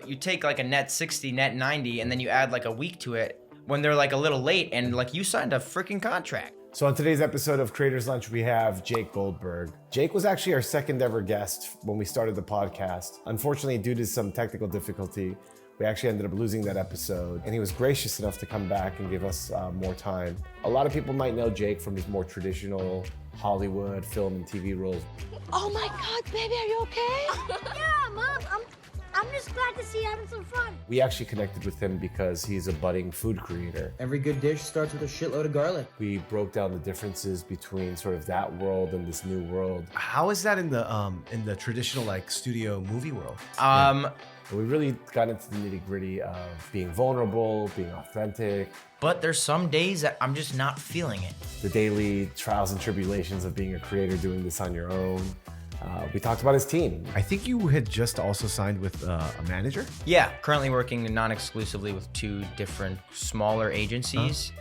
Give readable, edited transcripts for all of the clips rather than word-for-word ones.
you take like a net 60, net 90, and then you add like a week to it when they're like a little late, and like you signed a freaking contract. So on today's episode of Creators Lunch, we have Jake Goldberg. Jake was actually our second ever guest when we started the podcast. Unfortunately, due to some technical difficulty, we actually ended up losing that episode, and he was gracious enough to come back and give us more time. A lot of people might know Jake from his more traditional Hollywood film and TV roles. Oh my God, baby, are you okay? Yeah, Mom, I'm just glad to see you having some fun. We actually connected with him because he's a budding food creator. Every good dish starts with a shitload of garlic. We broke down the differences between sort of that world and this new world. How is that in the traditional like studio movie world? We really got into the nitty-gritty of being vulnerable, being authentic, But there's some days that I'm just not feeling it. the daily trials and tribulations of being a creator, doing this on your own. We talked about his team. I think you had just also signed with a manager. Yeah, currently working non-exclusively with 2 different smaller agencies.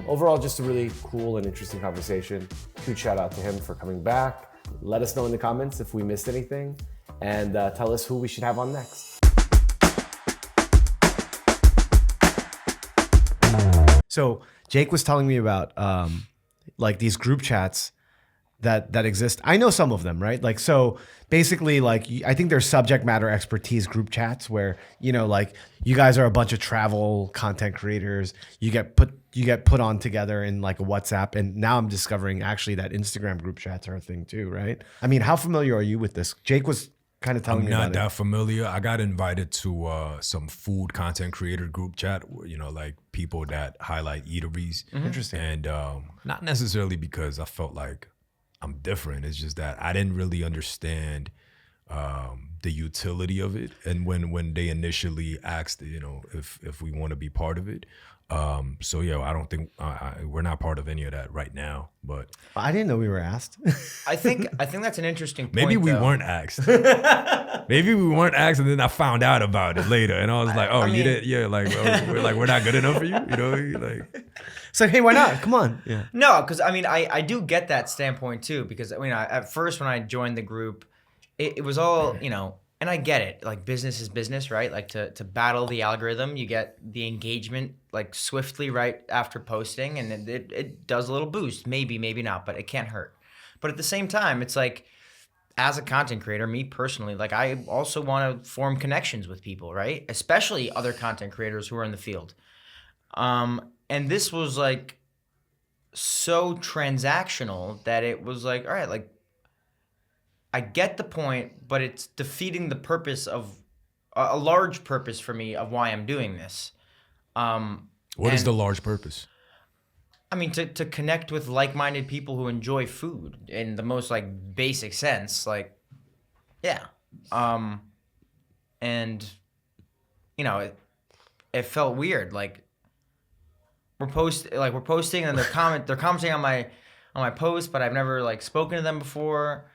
Overall, just a really cool and interesting conversation. Huge shout out to him for coming back. Let us know in the comments if we missed anything, and tell us who we should have on next. So Jake was telling me about like these group chats that exist. I know some of them, right? Like, so basically, like, I think there's subject matter expertise group chats where, you know, like you guys are a bunch of travel content creators. You get put on together in like a WhatsApp, and now I'm discovering actually that Instagram group chats are a thing too, right? I mean, how familiar are you with this? Jake was kind of telling me about it. I'm not that familiar. I got invited to some food content creator group chat, you know, like people that highlight eateries. Interesting. And not necessarily because I felt like I'm different. It's just that I didn't really understand the utility of it. And when they initially asked, you know, if we want to be part of it. So yeah, I don't think we're not part of any of that right now, but I didn't know we were asked. I think that's an interesting point. maybe we though. weren't asked. Maybe we weren't asked, and then I found out about it later, and I was like, "Oh, I you mean- did? Yeah, like we're not good enough for you, you know?" Like, So hey, why not? Come on. Yeah. No, because I mean, I do get that standpoint too. Because I mean, at first when I joined the group, it was all, you know, and I get it. Like business is business, right? Like to battle the algorithm, you get the engagement like swiftly right after posting, and it does a little boost. Maybe not, but it can't hurt. But at the same time, it's like, as a content creator, me personally, like I also want to form connections with people, right? Especially other content creators who are in the field. And this was like so transactional that it was like, all right, like I get the point, but it's defeating the purpose of a large purpose for me of why I'm doing this. what is the large purpose? I mean, to connect with like-minded people who enjoy food in the most like basic sense, like, yeah. And you know, it felt weird. Like we're posting, and they're commenting on my post, but I've never like spoken to them before.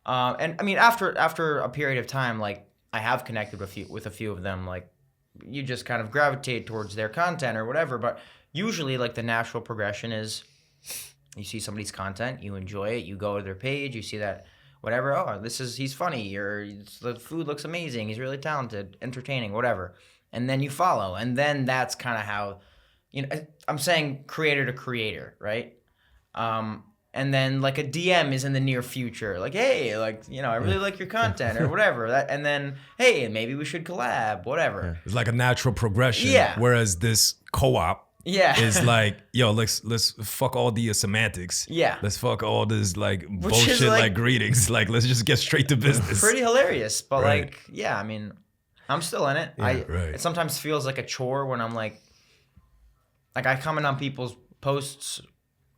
And I mean, after a period of time, like I have connected with a few of them. Like you just kind of gravitate towards their content or whatever, but usually, like, the natural progression is you see somebody's content, you enjoy it, you go to their page, you see that, whatever, oh, he's funny, or the food looks amazing, he's really talented, entertaining, whatever. And then you follow. And then that's kind of how, you know, I'm saying creator to creator, right? And then, like, a DM is in the near future. Like, hey, like, you know, I really like your content or whatever. And then, hey, maybe we should collab, whatever. It's like a natural progression. Yeah. Whereas this co-op Yeah. is like, yo, let's fuck all the semantics. Yeah. Let's fuck all this like is, bullshit like- like greetings. Like, let's just get straight to business. Pretty hilarious, but Right. like, yeah, I mean, I'm still in it. right. It sometimes feels like a chore when I'm like I comment on people's posts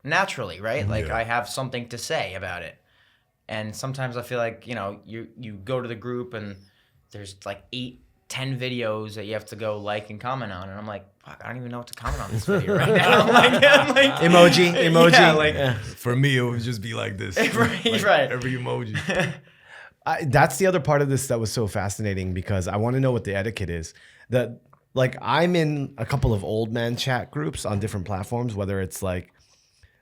naturally, right? Like Yeah. I have something to say about it. And sometimes I feel like, you know, you go to the group and there's like 8-10 videos that you have to go like and comment on, and I'm like, fuck, I don't even know what to comment on this video right now. I'm like Emoji. Yeah, like, For me, it would just be like this. Right, Like, right. Every emoji. That's the other part of this that was so fascinating, because I want to know what the etiquette is. That, like, I'm in a couple of old man chat groups on different platforms, whether it's like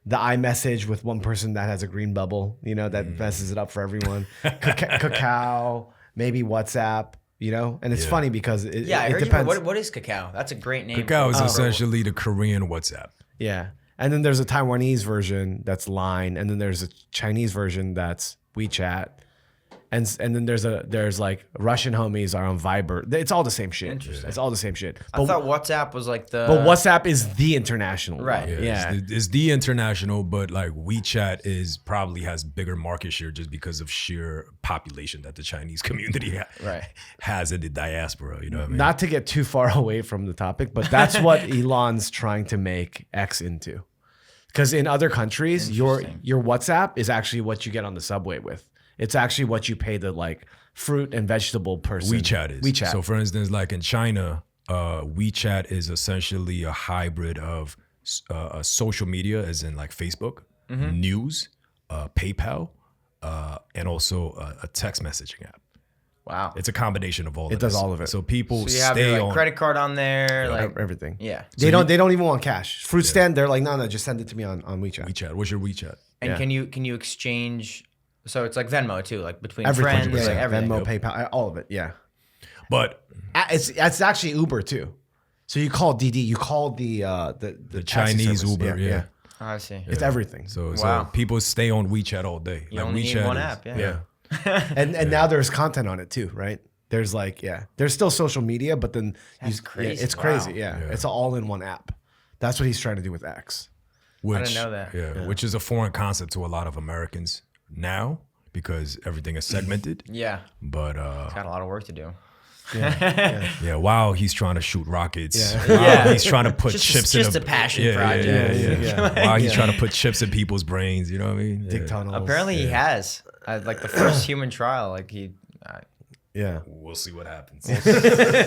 the iMessage with one person that has a green bubble, you know, that messes it up for everyone. Cacao, maybe WhatsApp. you know? And it's Yeah. funny because it, Yeah, I it heard depends. what is Kakao? That's a great name. Kakao is for- essentially the Korean WhatsApp. Yeah. And then there's a Taiwanese version that's Line, and then there's a Chinese version that's WeChat. And then there's like Russian homies are on Viber. It's all the same shit. Interesting. It's all the same shit. I thought WhatsApp was like the. But WhatsApp is the international Right. one. Yeah, Yeah. it's the international, but like WeChat probably has bigger market share just because of sheer population that the Chinese community Right. has in the diaspora. You know what I mean? Not to get too far away from the topic, but that's what Elon's trying to make X into. Because in other countries, your WhatsApp is actually what you get on the subway with. It's actually what you pay the like fruit and vegetable person. WeChat is. WeChat. So for instance, like in China, WeChat is essentially a hybrid of social media, as in like Facebook, news, PayPal, and also a text messaging app. Wow. It's a combination of all. It does all of it. So people So you have stay your like, on credit card on there, like Everything. yeah. They don't even want cash. Fruit stand, they're like, no, just send it to me on WeChat. WeChat. What's your WeChat? And Yeah. can you exchange? So it's like Venmo too, like between Everything. friends, like everything. Venmo, PayPal, all of it. Yeah. But It's actually Uber too. So you call DD, you call the taxi Chinese service. Uber, yeah. Oh, I see. It's everything. So Wow. people stay on WeChat all day. You only need one app, yeah. And now there's content on it too, right? There's like, there's still social media, but then That's crazy. it's Wow. crazy. Yeah. It's all in one app. That's what he's trying to do with X. Which, didn't know that. Yeah, which is a foreign concept to a lot of Americans now because everything is segmented. Yeah, But got a lot of work to do. yeah, while he's trying to shoot rockets, Yeah. while Yeah. he's trying to put chips in just a passion project. Yeah. While he's trying to put chips in people's brains, you know what I mean? Dig tunnels. Apparently he has like the first human trial. Like he, Yeah. We'll see what happens.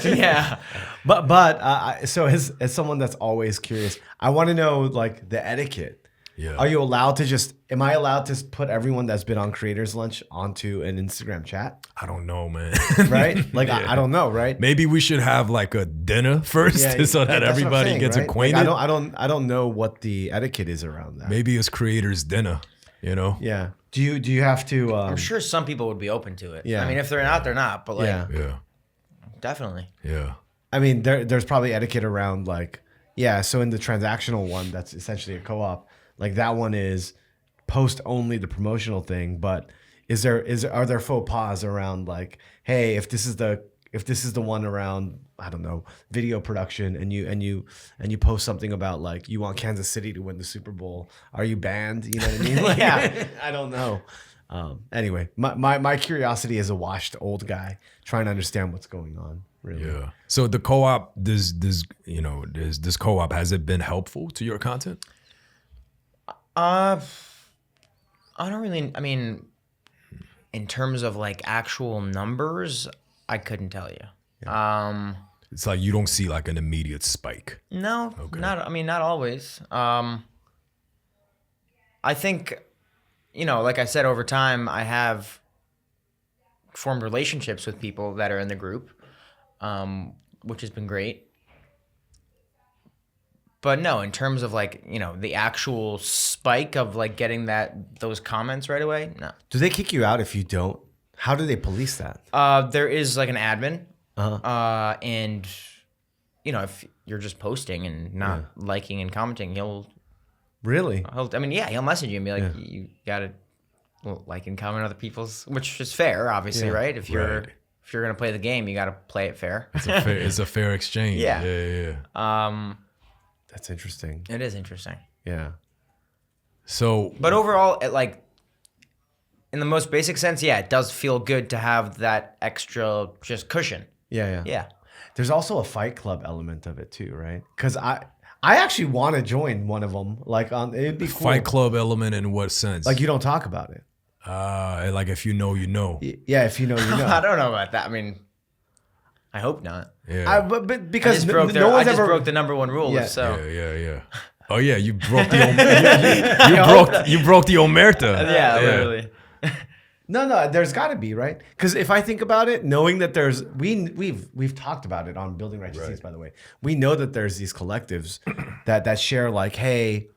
yeah. But so as someone that's always curious, I want to know like the etiquette. Yeah. Are you allowed to am I allowed to put everyone that's been on Creators Lunch onto an Instagram chat? I don't know, man. Right? Like, I don't know, right? Maybe we should have like a dinner first so that that's what I'm everybody saying, gets right? Like, acquainted. I don't know what the etiquette is around that. Maybe it's creators dinner, you know? Yeah. Do you have to? I'm sure some people would be open to it. Yeah. I mean, if they're not, they're not. But like, Yeah. Yeah. definitely. Yeah. I mean, there's probably etiquette around like, so in the transactional one, that's essentially a co-op. Like that one is post only the promotional thing, but are there faux pas around like, hey, if this is the one around, I don't know, video production and you post something about like you want Kansas City to win the Super Bowl, are you banned? You know what I mean? Like, Yeah. I don't know. Anyway, my curiosity as a washed old guy trying to understand what's going on. Really. Yeah. So the co-op, this co-op, has it been helpful to your content? I don't really. I mean, in terms of like actual numbers, I couldn't tell you. It's like you don't see like an immediate spike. No, not. I mean, not always. I think, like I said, over time, I have formed relationships with people that are in the group, which has been great. But no, in terms of like, the actual spike of like getting those comments right away, no. Do they kick you out if you don't? How do they police that? There is like an admin, and if you're just posting and not liking and commenting, he'll message you and be like, you gotta like and comment other people's, which is fair, obviously, right? If you're gonna play the game, you gotta play it fair. It's a fair exchange. Yeah. Yeah. That's interesting. It is interesting. Yeah. So, But overall, in the most basic sense, it does feel good to have that extra just cushion. Yeah. Yeah. There's also a Fight Club element of it too, right? Because I actually want to join one of them. Like it'd be cool. Fight Club element in what sense? Like you don't talk about it. Like if you know, you know. Yeah, if you know, you know. I don't know about that. I mean, I hope not. Yeah. But because I just broke broke the number one rule. Yeah. So Yeah. Oh yeah, you broke the you broke the omerta. yeah, literally. No, there's got to be, right? Because if I think about it, knowing that we've talked about it on Building Righteous Teams, by the way. We know that there's these collectives that share like, hey,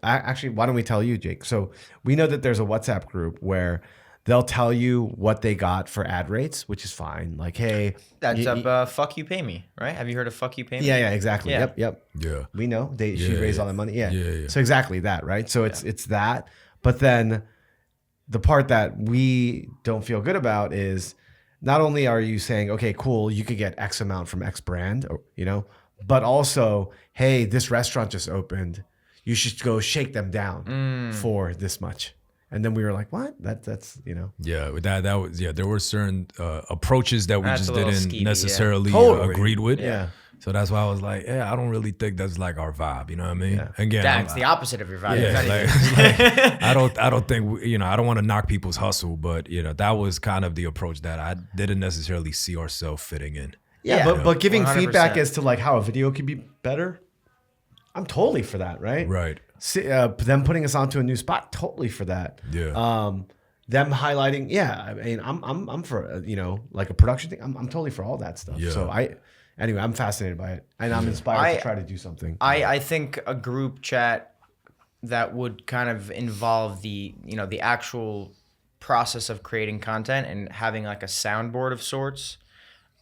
actually, why don't we tell you, Jake? So we know that there's a WhatsApp group where they'll tell you what they got for ad rates, which is fine. Like, hey, That's fuck you pay me, right? Have you heard of fuck you pay me? yeah, exactly. Yeah. Yep. Yeah. We know she raised all that money. Yeah. Yeah. So exactly that, right? So it's that. But then the part that we don't feel good about is not only are you saying, okay, cool, you could get X amount from X brand, or, but also, hey, this restaurant just opened. You should go shake them down for this much. And then we were like, what? That's. Yeah, that was there were certain approaches that we That's just a little didn't skeevy, necessarily Totally. agreed with. Yeah. So that's why I was like, I don't really think that's like our vibe. You know what I mean? Yeah. Again, That's the opposite of your vibe. Yeah, It's not even- I don't think I don't want to knock people's hustle, but that was kind of the approach that I didn't necessarily see ourselves fitting in. Yeah, Yeah. but giving 100%. feedback as to like how a video could be better, I'm totally for that, right? Right. Them putting us onto a new spot, totally for that. Yeah. Them highlighting, I mean, I'm for like a production thing. I'm totally for all that stuff. Yeah. So anyway, I'm fascinated by it, and I'm inspired to try to do something. I think a group chat that would kind of involve the actual process of creating content and having like a soundboard of sorts.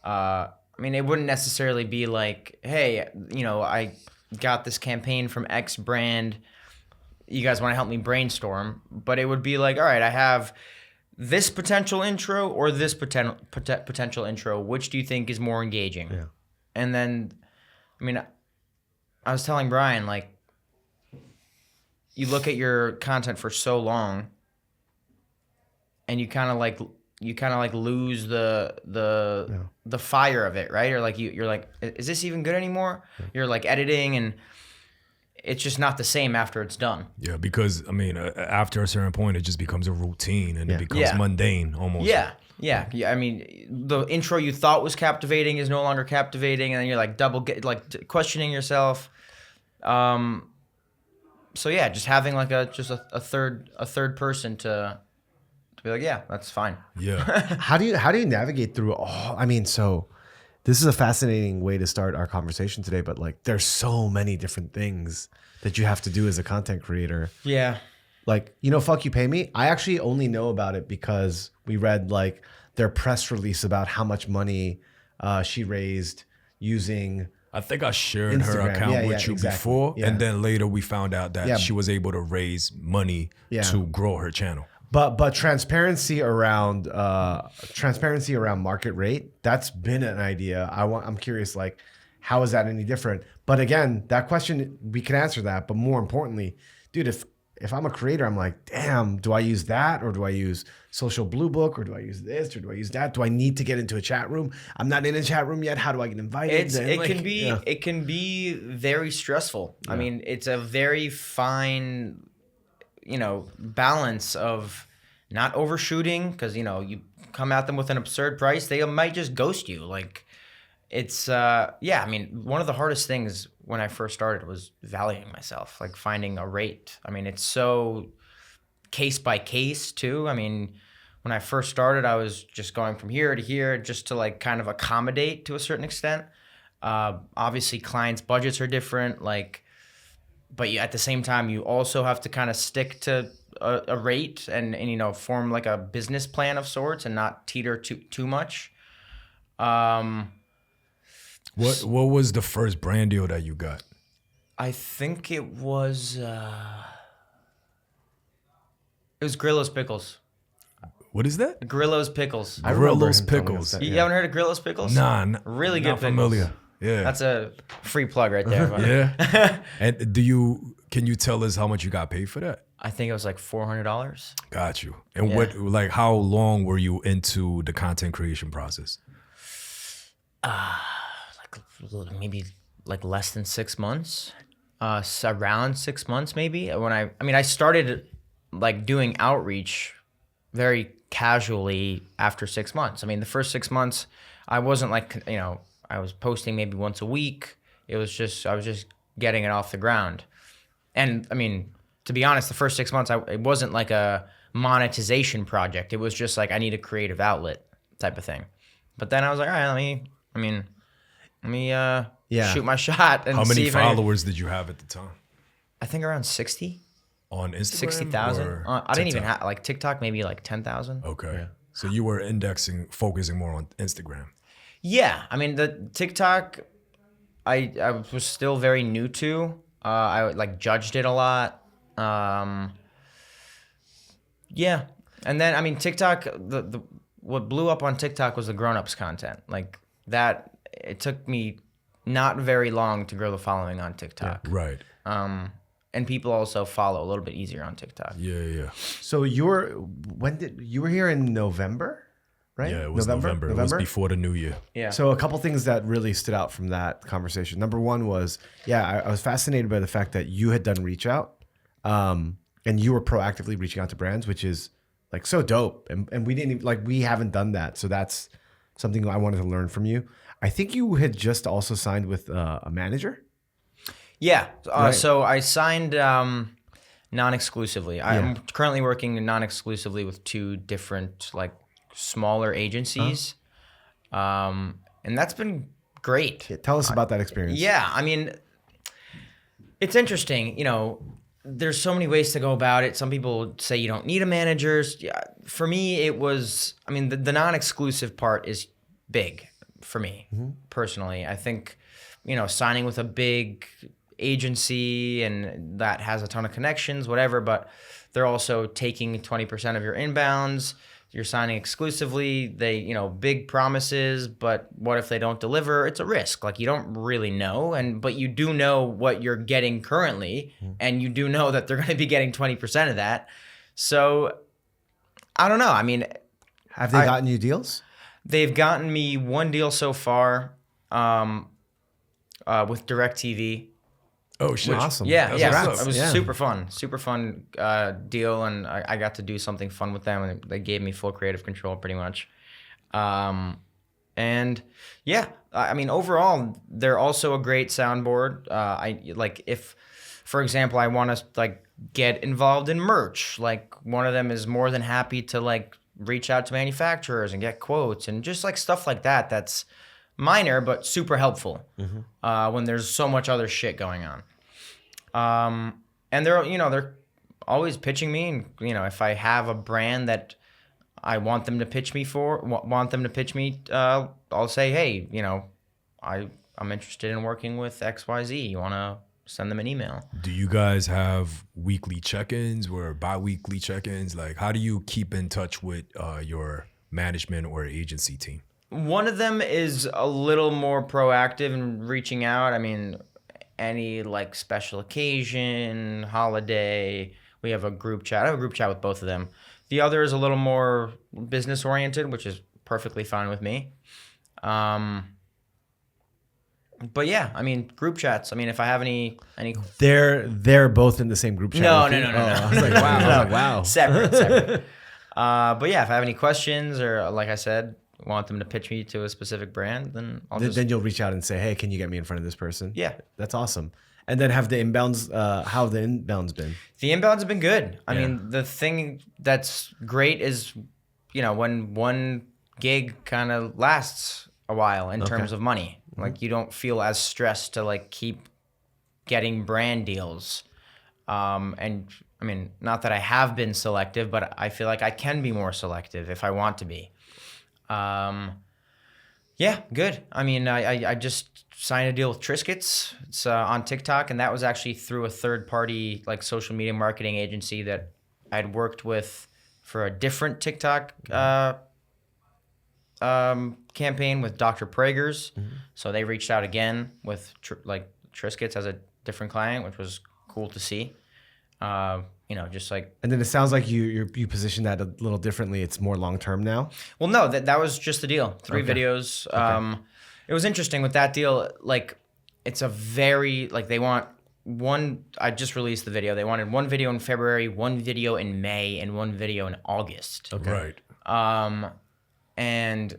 I mean, it wouldn't necessarily be like, hey, I got this campaign from X brand. You guys want to help me brainstorm? But it would be like, all right, I have this potential intro or this potential intro. Which do you think is more engaging? Yeah. And then, I mean, I was telling Brian, like, you look at your content for so long, and you kind of like lose the fire of it, right? Or like you're like, is this even good anymore? You're like editing, and it's just not the same after it's done. Yeah, because I mean, after a certain point, it just becomes a routine and it becomes Yeah. mundane almost. Yeah. I mean, the intro you thought was captivating is no longer captivating, and then you're like questioning yourself. So yeah, just having like a third person to be like, yeah, that's fine. Yeah. How do you navigate through all? I mean, so this is a fascinating way to start our conversation today, but like, there's so many different things that you have to do as a content creator. Yeah. Like, fuck you pay me. I actually only know about it because we read like their press release about how much money she raised using. I think I shared her Instagram. account Yeah, with you exactly. before, Yeah. and then later we found out that Yeah. she was able to raise money Yeah. to grow her channel. But transparency around market rate, that's been an idea. I'm curious, like, how is that any different? But again, that question, we can answer that. But more importantly, dude, if I'm a creator, I'm like, damn, do I use that, or do I use Social Blue Book, or do I use this, or do I use that? Do I need to get into a chat room? I'm not in a chat room yet. How do I get invited? It can be very stressful. I mean, it's a very fine, balance of not overshooting, because you come at them with an absurd price, they might just ghost you. Like, it's I mean, one of the hardest things when I first started was valuing myself, like finding a rate. I mean, it's so case by case too. I mean, when I first started, I was just going from here to here just to like kind of accommodate to a certain extent. Obviously clients' budgets are different, but at the same time, you also have to kind of stick to a rate and form like a business plan of sorts and not teeter too much. What was the first brand deal that you got? I think it was Grillo's Pickles. What is that? Grillo's Pickles. I remember Grillo's him telling us Pickles. that, You yeah. haven't heard of Grillo's Pickles? Nah, Really not good pickles. familiar. Yeah. That's a free plug right there. But yeah. And can you tell us how much you got paid for that? I think it was like $400. Got you. And Yeah. how long were you into the content creation process? Maybe like less than 6 months. Around 6 months maybe. I started like doing outreach very casually after 6 months. I mean, the first 6 months, I wasn't like, I was posting maybe once a week. I was just getting it off the ground. And I mean, to be honest, the first 6 months, it wasn't like a monetization project. It was just like, I need a creative outlet type of thing. But then I was like, all right, let me shoot my shot and How many see if followers did you have at the time? I think around 60. on Instagram? 60,000. or I didn't even TikTok? have like TikTok, maybe like 10,000. Okay. So you were focusing more on Instagram. Yeah, I mean the TikTok, I was still very new to. I like judged it a lot. Yeah, and then I mean TikTok, the what blew up on TikTok was the grown-ups content. Like that, it took me not very long to grow the following on TikTok. Right. And people also follow a little bit easier on TikTok. Yeah. So you were here in November, right? Yeah, it was November. It was before the new year. Yeah. So a couple things that really stood out from that conversation. Number one was, I was fascinated by the fact that you had done reach out, and you were proactively reaching out to brands, which is like so dope. And we didn't even, we haven't done that. So that's something I wanted to learn from you. I think you had just also signed with a manager. Yeah. Right. So I signed non-exclusively. I'm currently working non-exclusively with 2 different smaller agencies, and that's been great. Yeah, tell us about that experience. Yeah, I mean, it's interesting. There's so many ways to go about it. Some people say you don't need a manager. Yeah, for me, it was. I mean, the non-exclusive part is big for me personally. I think, signing with a big agency and that has a ton of connections, whatever, but they're also taking 20% of your inbounds. You're signing exclusively. They, big promises, but what if they don't deliver? It's a risk. You don't really know, but you do know what you're getting currently, and you do know that they're going to be getting 20% of that. So I don't know. I mean, Have they gotten you deals? they've gotten me 1 deal so far with DirecTV. Oh shit! Awesome. Yeah, That's yeah. what's up. It was Yeah. super fun deal, and I got to do something fun with them, and they gave me full creative control pretty much. And yeah, I mean, overall, they're also a great soundboard. If, for example, I want to get involved in merch, one of them is more than happy to reach out to manufacturers and get quotes and just stuff like that. That's minor but super helpful when there's so much other shit going on. And they're always pitching me, and if I have a brand that I want them to pitch me I'll say, hey, I'm interested in working with XYZ. You want to send them an email? Do you guys have weekly check-ins or bi-weekly check-ins? How do you keep in touch with your management or agency team? One of them is a little more proactive in reaching out. I mean, any special occasion, holiday, we have a group chat. I have a group chat with both of them. The other is a little more business oriented, which is perfectly fine with me. But yeah, I mean, group chats. I mean, if I have any They're both in the same group chat. No. I was like, wow. separate. But yeah, if I have any questions or like I said, want them to pitch me to a specific brand, then Then you'll reach out and say, hey, can you get me in front of this person? Yeah. That's awesome. And then have the inbounds, how have the inbounds been? The inbounds have been good. I mean, the thing that's great is, when one gig kind of lasts a while in terms of money. You don't feel as stressed to keep getting brand deals. And I mean, not that I have been selective, but I feel like I can be more selective if I want to be. Yeah, good. I mean, I just signed a deal with Triscuits. It's on TikTok, and that was actually through a third-party social media marketing agency that I'd worked with for a different TikTok campaign with Dr. Prager's. So they reached out again with Triscuits as a different client, which was cool to see. Just And then it sounds like you position that a little differently. It's more long term now. Well, no, that was just the deal. 3 videos. It was interesting with that deal. It's a very they want one. I just released the video. They wanted 1 video in February, 1 video in May, and 1 video in August. Right. And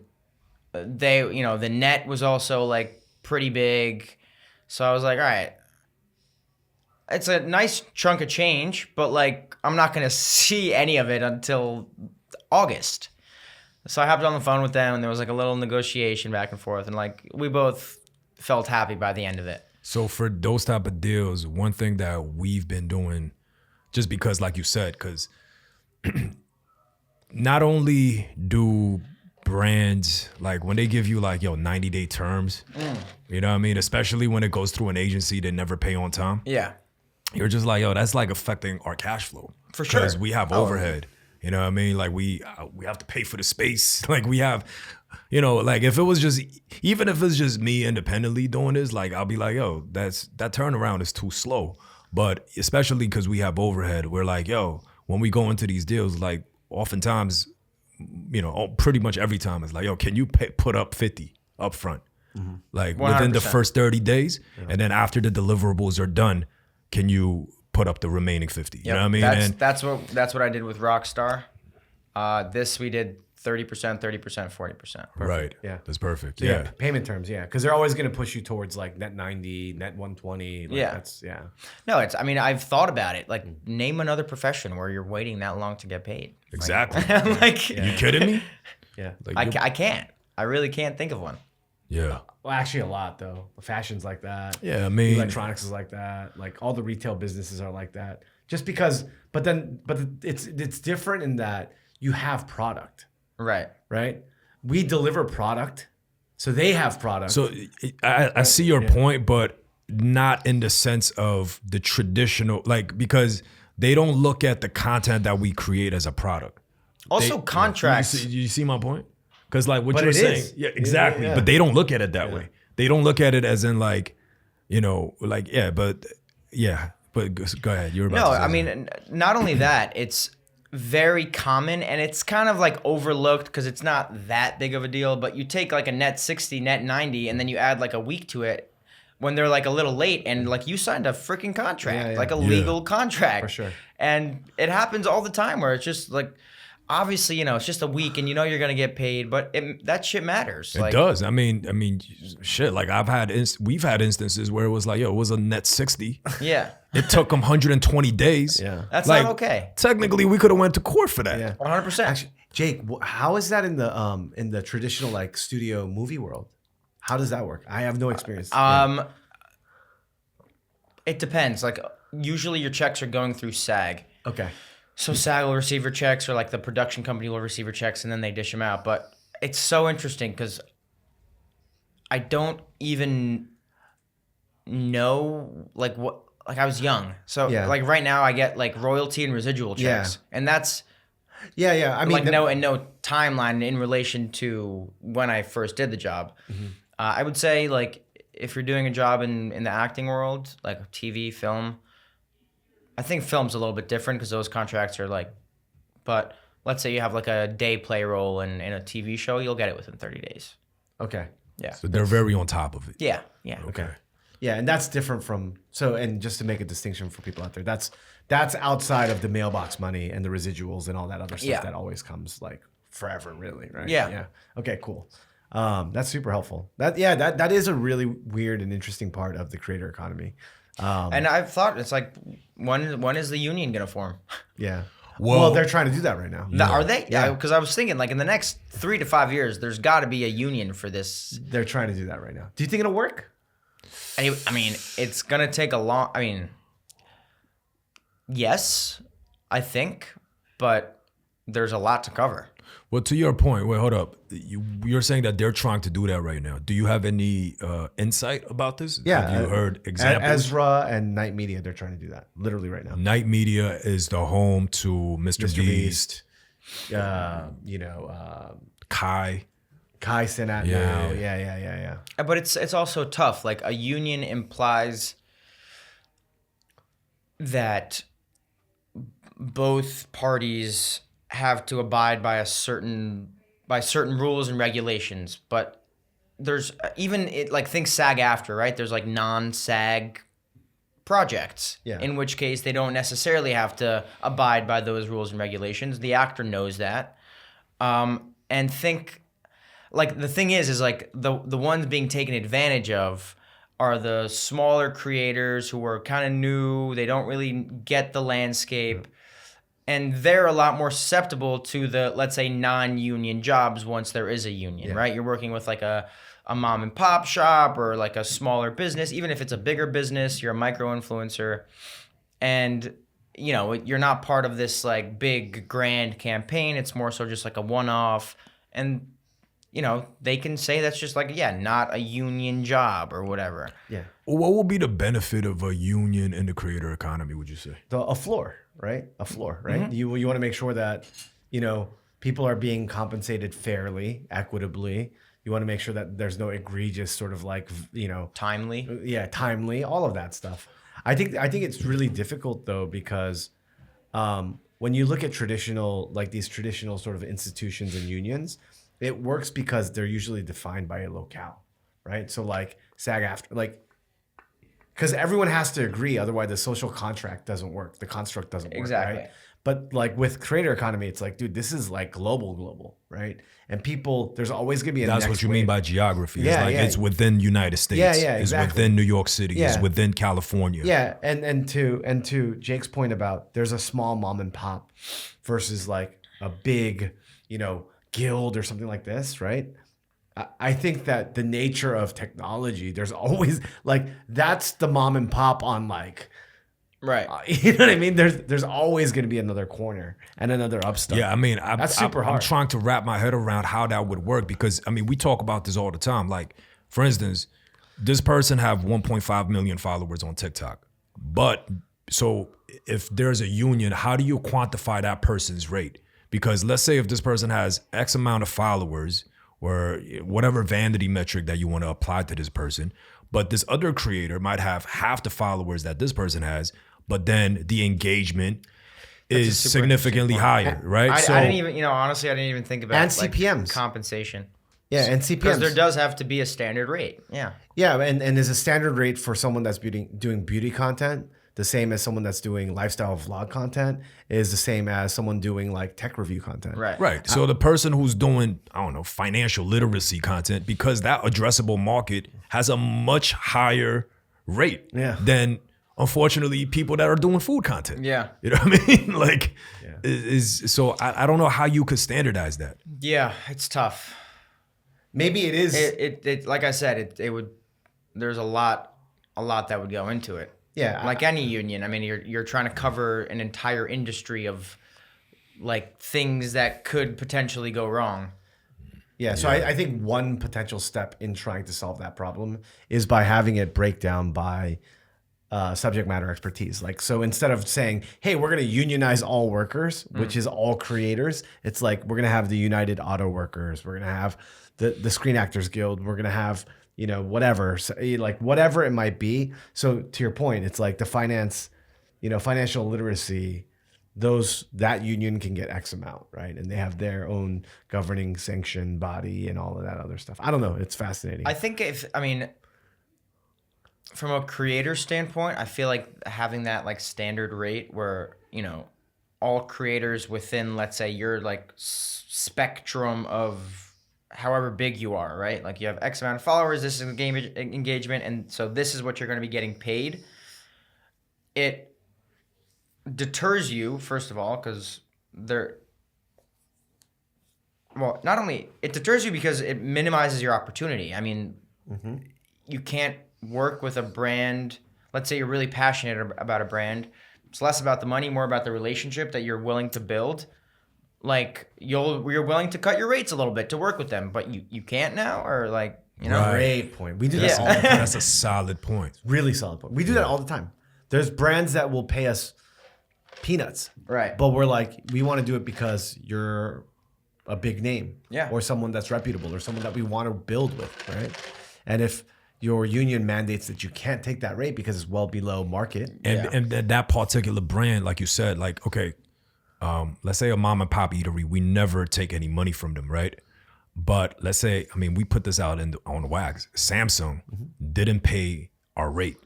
they, the net was also pretty big. So I was like, all right. It's a nice chunk of change, but I'm not going to see any of it until August. So I hopped on the phone with them, and there was a little negotiation back and forth, and we both felt happy by the end of it. So for those type of deals, one thing that we've been doing just because, like you said, because not only do brands, like when they give you like 90-day terms, you know what I mean, especially when it goes through an agency that never pay on time, Yeah. you're just like, that's like affecting our cash flow For sure. because we have overhead. You know what I mean? Like we have to pay for the space. Like we have, like if it was just, even if it's just me independently doing this, like I'll be like, that turnaround is too slow. But especially because we have overhead, we're like, when we go into these deals, like oftentimes, pretty much every time it's like, can you put up 50 up front? Like within the 100%. first 30 days. And then after the deliverables are done, can you put up the remaining 50? You know what I mean? That's what I did with Rockstar. This we did 30%, 30%, 40%. Right. Yeah. That's perfect. So, Yeah. payment terms, because they're always going to push you towards like net 90, net 120. Like Yeah. That's, No, I've thought about it. Like, name another profession where you're waiting that long to get paid. Exactly. Like, You kidding me? Yeah. Like, I can't. I really can't think of one. yeah. Well, actually a lot though. Fashion's like that. Yeah, I mean, Electronics is like that. Like all the retail businesses are like that. Just because, but it's different in that you have product, Right. right? We deliver product, so they have product. so I see your point, but not in the sense of the traditional, like, because they don't look at the content that we create as a product. Also, contracts. You see my point? Because like what But you're it saying, is. yeah, exactly. Yeah. But they don't look at it that way. They don't look at it as in like, like but go ahead. You're about No, to say I mean, not only that, it's very common and it's kind of like overlooked because it's not that big of a deal. But you take like a net 60, net 90, and then you add like a week to it when they're like a little late, and like you signed a freaking contract, like a legal contract. For sure. And it happens all the time where it's just like, obviously, it's just a week and you're gonna get paid, but that shit matters. It does. I mean, shit. Like we've had instances where it was like, it was a net 60. Yeah. It took them 120 days. Yeah. That's Like, not okay. Technically, we could have went to court for that. Yeah. 100%. Actually, Jake, how is that in the traditional like studio movie world? How does that work? I have no experience. It depends. Like, usually your checks are going through SAG. Okay. So SAG will receive your checks, or like the production company will receive your checks, and then they dish them out. But it's so interesting because I don't even know like what. Like, I was young, so Yeah. like right now I get like royalty and residual checks, and that's Yeah. I mean, like no timeline in relation to when I first did the job. I would say like if you're doing a job in the acting world, like TV, film. I think film's a little bit different because those contracts are like, but let's say you have like a day play role in a TV show, you'll get it within 30 days. Okay. Yeah. So they're very on top of it. Yeah. Yeah. Okay. Yeah, and that's different from and just to make a distinction for people out there, that's outside of the mailbox money and the residuals and all that other stuff Yeah. that always comes like forever, really, right? Yeah. Yeah. Okay, cool. That's super helpful. That is a really weird and interesting part of the creator economy. And I've thought it's like, when is the union gonna form? Yeah. Well- Well, they're trying to do that right now. Are they? Yeah. Because I was thinking like in the next 3 to 5 years, there's got to be a union for this. They're trying to do that right now. Do you think it'll work? I mean, it's gonna take a long. I mean, yes, I think, but there's a lot to cover. Well, to your point, wait, hold up. You're saying that they're trying to do that right now. Do you have any insight about this? Yeah. Have you heard examples? Ezra and Night Media, they're trying to do that literally right now. Night Media is the home to Mr. Beast, Kai. Kai Sinat Yeah. now. Yeah. But it's also tough. Like, a union implies that both parties have to abide by certain rules and regulations. But there's think SAG-AFTRA, right? There's like non-SAG projects, Yeah. in which case they don't necessarily have to abide by those rules and regulations. The actor knows that, and think. Like, the thing is like the ones being taken advantage of are the smaller creators who are kind of new. They don't really get the landscape. And they're a lot more susceptible to the, let's say, non-union jobs once there is a union, right? You're working with like a mom and pop shop or like a smaller business. Even if it's a bigger business, you're a micro-influencer. And you know, you're not part of this like big grand campaign. It's more so just like a one-off, and you know, they can say that's just like, yeah, not a union job or whatever. Yeah. What will be the benefit of a union in the creator economy, would you say? A floor, right? A floor, right? You want to make sure that, you know, people are being compensated fairly, equitably. You want to make sure that there's no egregious sort of like, you know, Timely. timely, all of that stuff. I think it's really difficult though, because when you look at these traditional sort of institutions and unions, it works because they're usually defined by a locale, right? So like SAG-AFTRA, like, because everyone has to agree, otherwise the social contract doesn't work, the construct doesn't work, Exactly. right? But like with creator economy, it's like, dude, this is like global, right? And people, there's always gonna be a That's next what you wave. mean by geography. It's Yeah, like yeah. it's within United States. Yeah, yeah, It's exactly. within New York City. It's Yeah. within California. Yeah, and to Jake's point about there's a small mom and pop versus like a big, you know, guild or something like this, right? I think that the nature of technology, there's always like that's the mom and pop on like, Right. you know what I mean? There's always going to be another corner and another upstart. Yeah, I mean, That's super I'm hard. trying to wrap my head around how that would work because, I mean, we talk about this all the time. Like, for instance, this person have 1.5 million followers on TikTok. But so if there's a union, how do you quantify that person's rate? Because let's say if this person has X amount of followers or whatever vanity metric that you want to apply to this person, but this other creator might have half the followers that this person has, but then the engagement is super significantly higher, right? I didn't even, you know, honestly, I didn't even think about And like, CPMs. compensation. Yeah, and Because CPMs. there does have to be a standard rate. Yeah. Yeah, and there's a standard rate for someone that's doing beauty content, the same as someone that's doing lifestyle vlog content, is the same as someone doing like tech review content. Right. Right. So the person who's doing, I don't know, financial literacy content, because that addressable market has a much higher rate Yeah. than, unfortunately, people that are doing food content. Yeah. You know what I mean? Like, so I don't know how you could standardize that. Yeah, it's tough. Maybe it is. It like I said, it would. There's a lot that would go into it. Yeah, Like any union, I mean, you're trying to cover an entire industry of like things that could potentially go wrong. Yeah, so I think one potential step in trying to solve that problem is by having it break down by subject matter expertise. Like, so instead of saying, hey, we're going to unionize all workers, which is all creators, it's like we're going to have the United Auto Workers, we're going to have the Screen Actors Guild, we're going to have, you know, whatever, so, like whatever it might be. So to your point, it's like the finance, you know, financial literacy, that union can get X amount, right? And they have their own governing sanction body and all of that other stuff. I don't know. It's fascinating. I think from a creator standpoint, I feel like having that like standard rate where, you know, all creators within, let's say, your like spectrum of however big you are, right? Like you have X amount of followers, this is engagement, and so this is what you're going to be getting paid. It deters you, first of all, because not only it deters you because it minimizes your opportunity. I mean, you can't work with a brand. Let's say you're really passionate about a brand. It's less about the money, more about the relationship that you're willing to build. Like you're willing to cut your rates a little bit to work with them, but you can't now, or like, you know. Right. Great point. We do that all the time. That's a solid point. Really solid point. We do that all the time. There's brands that will pay us peanuts. Right. But we're like, we want to do it because you're a big name. Yeah. Or someone that's reputable or someone that we want to build with, right? And if your union mandates that you can't take that rate because it's well below market. And that particular brand, like you said, like, okay, let's say a mom and pop eatery, we never take any money from them, right? But let's say, I mean, we put this out on the wax. Samsung didn't pay our rate.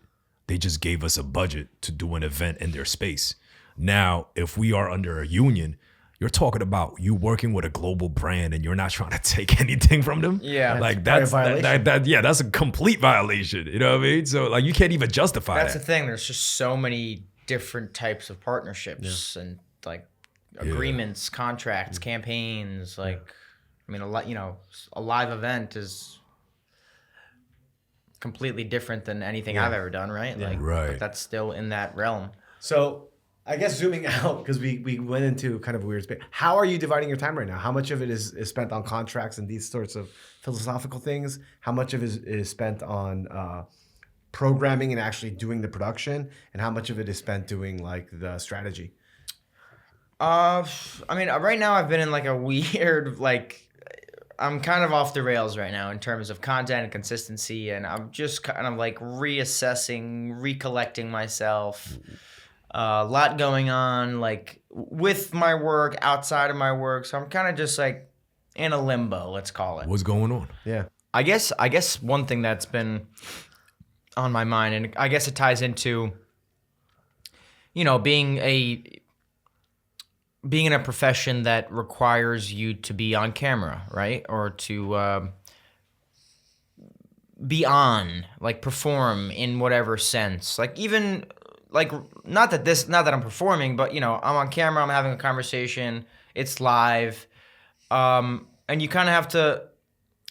They just gave us a budget to do an event in their space. Now, if we are under a union, you're talking about you working with a global brand and you're not trying to take anything from them. Yeah. Like probably a that's violation. that's a complete violation. You know what I mean? So like you can't even justify That's the that. thing. There's just so many different types of partnerships and like agreements, contracts, campaigns. Like, I mean, a live event is completely different than anything I've ever done, right? Like, Right. But that's still in that realm. So I guess zooming out, because we went into kind of a weird space. How are you dividing your time right now? How much of it is spent on contracts and these sorts of philosophical things? How much of it is spent on programming and actually doing the production? And how much of it is spent doing like the strategy? I mean, right now I've been in like a weird, like, I'm kind of off the rails right now in terms of content and consistency, and I'm just kind of like reassessing, recollecting myself. A lot going on, like with my work, outside of my work, so I'm kind of just like in a limbo, let's call it. What's going on? Yeah. I guess one thing that's been on my mind, and I guess it ties into, you know, being in a profession that requires you to be on camera, right? Or to be on, like perform in whatever sense. Like even like not that I'm performing, but you know, I'm on camera, I'm having a conversation, it's live. And you kind of have to,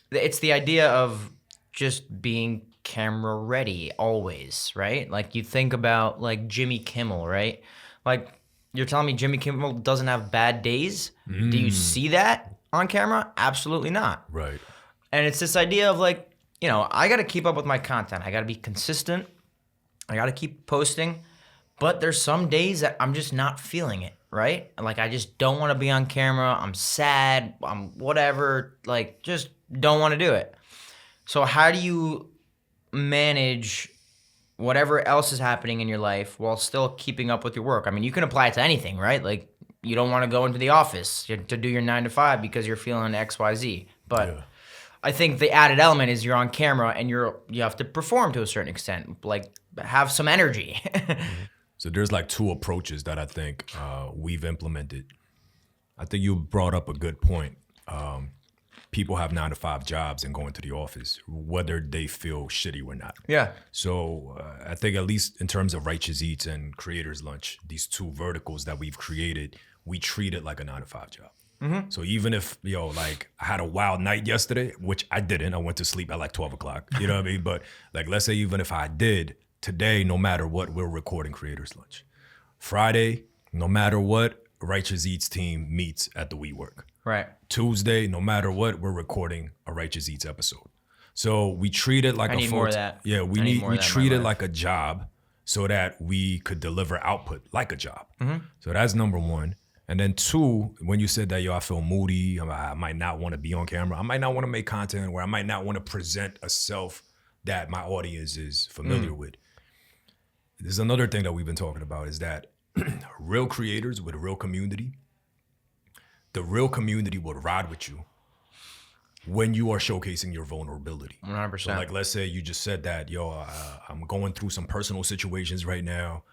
it's the idea of just being camera ready always, right? Like you think about like Jimmy Kimmel, right? Like you're telling me Jimmy Kimmel doesn't have bad days? Do you see that on camera? Absolutely not. Right. And it's this idea of like, you know, I got to keep up with my content. I got to be consistent. I got to keep posting. But there's some days that I'm just not feeling it, right? Like I just don't want to be on camera. I'm sad. I'm whatever. Like just don't want to do it. So how do you manage whatever else is happening in your life while still keeping up with your work? I mean, you can apply it to anything, right? Like you don't want to go into the office to do your 9 to 5 because you're feeling XYZ. But Yeah. I think the added element is you're on camera and you have to perform to a certain extent, like have some energy. So there's like two approaches that I think we've implemented. I think you brought up a good point. People have 9 to 5 jobs and go into the office, whether they feel shitty or not. Yeah. So I think at least in terms of Righteous Eats and Creators Lunch, these two verticals that we've created, we treat it like a 9 to 5 job. Mm-hmm. So even if, like I had a wild night yesterday, which I didn't, I went to sleep at like 12 o'clock, you know what I mean? But like, let's say even if I did, today, no matter what, we're recording Creators Lunch. Friday, no matter what, Righteous Eats team meets at the WeWork. Right. Tuesday, no matter what, we're recording a Righteous Eats episode. So we treat it like I need more of that. Yeah, I we need more of that in treat my it life. like a job so that we could deliver output like a job. Mm-hmm. So that's number one. And then two, when you said that, I feel moody, I might not want to be on camera, I might not want to make content where I might not want to present a self that my audience is familiar with. There's another thing that we've been talking about is that real creators with a real community, the real community will ride with you when you are showcasing your vulnerability. 100%. So like, let's say you just said that, I'm going through some personal situations right now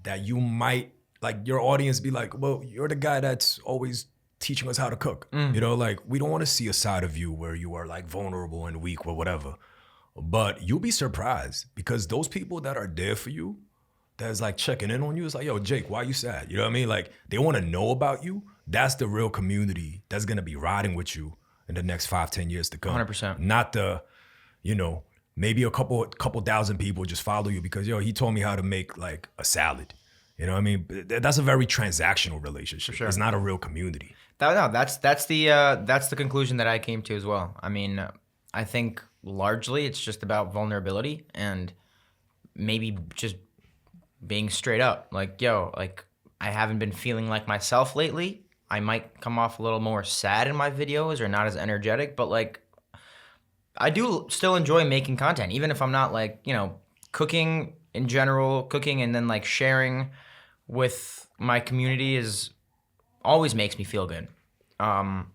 that you might, like your audience be like, well, you're the guy that's always teaching us how to cook. You know, like we don't want to see a side of you where you are like vulnerable and weak or whatever. But you'll be surprised because those people that are there for you, that's like checking in on you, it's like, yo, Jake, why you sad? You know what I mean? Like they want to know about you. That's the real community that's going to be riding with you in the next 5-10 years to come. 100%. Not the, maybe a couple thousand people just follow you because, he told me how to make like a salad. You know what I mean? That's a very transactional relationship. Sure. It's not a real community. That's the conclusion that I came to as well. I mean, I think largely it's just about vulnerability and maybe just being straight up. Like, like I haven't been feeling like myself lately. I might come off a little more sad in my videos or not as energetic, but like I do still enjoy making content, even if I'm not like, cooking in general, cooking and then like sharing with my community is always makes me feel good. And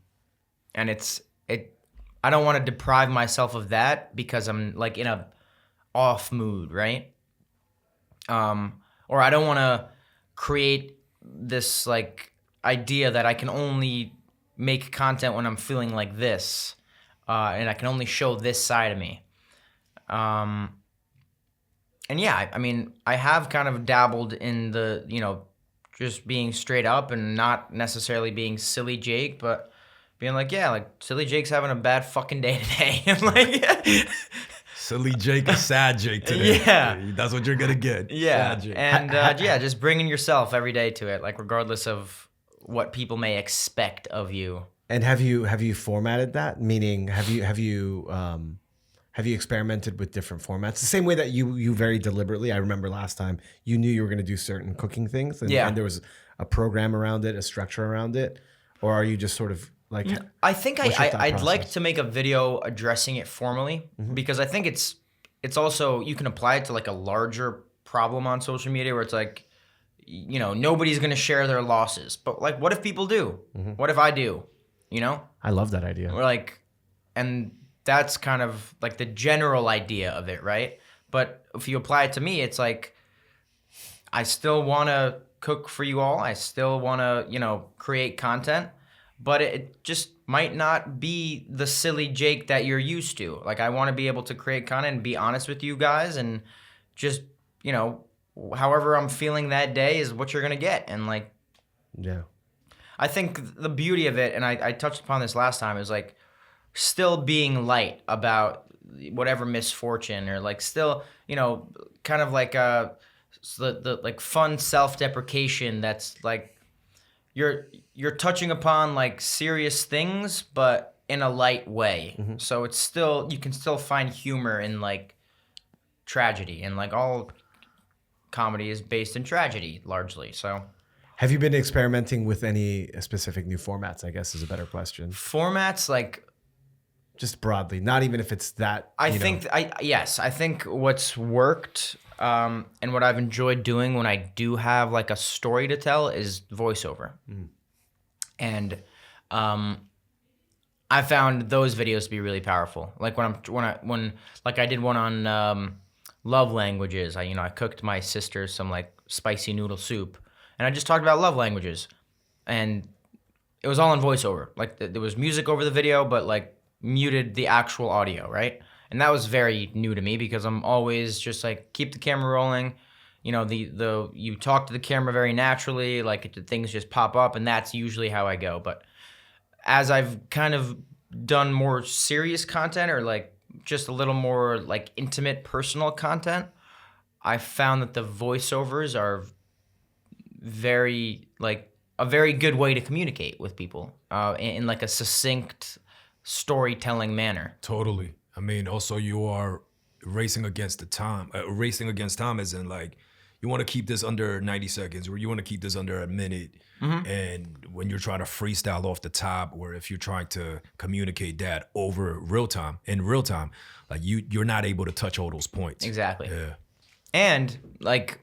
I don't want to deprive myself of that because I'm like in a off mood, right? Or I don't want to create this like idea that I can only make content when I'm feeling like this, and I can only show this side of me. And yeah, I mean, I have kind of dabbled in the, just being straight up and not necessarily being silly Jake, but being like, yeah, like silly Jake's having a bad fucking day today. And like, Silly Jake is sad Jake today. Yeah. That's what you're gonna get. Yeah, Sad Jake. and yeah, just bringing yourself every day to it, like regardless of what people may expect of you. And have you formatted that? Meaning, have you experimented with different formats? The same way that you very deliberately. I remember last time you knew you were going to do certain cooking things, and, Yeah. and there was a program around it, a structure around it, or are you just sort of like? I think What's your thought I'd like process? to make a video addressing it formally because I think it's also you can apply it to like a larger problem on social media where it's like, you know, nobody's gonna share their losses, but like, what if people do? What if I do? You know, I love that idea. or like, and that's kind of like the general idea of it, right? But if you apply it to me, it's like I still want to cook for you all. I still want to, you know, create content, but it just might not be the silly Jake that you're used to. Like I want to be able to create content and be honest with you guys and just, you know, however I'm feeling that day is what you're going to get. And like, Yeah. I think the beauty of it, and I touched upon this last time, is like still being light about whatever misfortune or like still, you know, kind of like the like fun self-deprecation that's like you're touching upon like serious things but in a light way. So it's still you can still find humor in like tragedy, and like all comedy is based in tragedy largely. So Have you been experimenting with any specific new formats? I guess is a better question. formats like Just broadly, not even if it's that. I you know. think I think what's worked and what I've enjoyed doing when I do have like a story to tell is voiceover, and I found those videos to be really powerful. Like when like I did one on love languages. I cooked my sister some like spicy noodle soup, and I just talked about love languages, and it was all in voiceover. Like there was music over the video, but like muted the actual audio, right? And that was very new to me because I'm always just like keep the camera rolling. You know, the you talk to the camera very naturally, like things just pop up, and that's usually how I go. But as I've kind of done more serious content or like just a little more like intimate personal content, I found that the voiceovers are very like a very good way to communicate with people in like a succinct storytelling manner. Totally. I mean, also you are racing against the time. Racing against time is in like you want to keep this under 90 seconds, or you want to keep this under a minute. And when you're trying to freestyle off the top, or if you're trying to communicate that over in real time, like you're not able to touch all those points. Exactly. Yeah. And like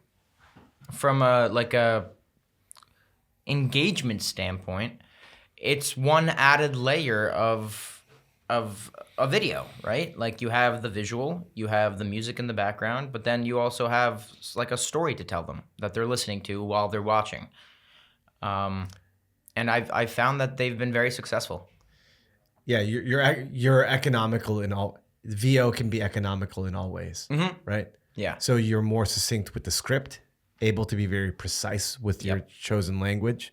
from a engagement standpoint, it's one added layer of a video, right? Like you have the visual, you have the music in the background, but then you also have like a story to tell them that they're listening to while they're watching. And I've found that they've been very successful. Yeah, you're economical in all. VO can be economical in all ways, right? Yeah. So you're more succinct with the script, able to be very precise with your chosen language.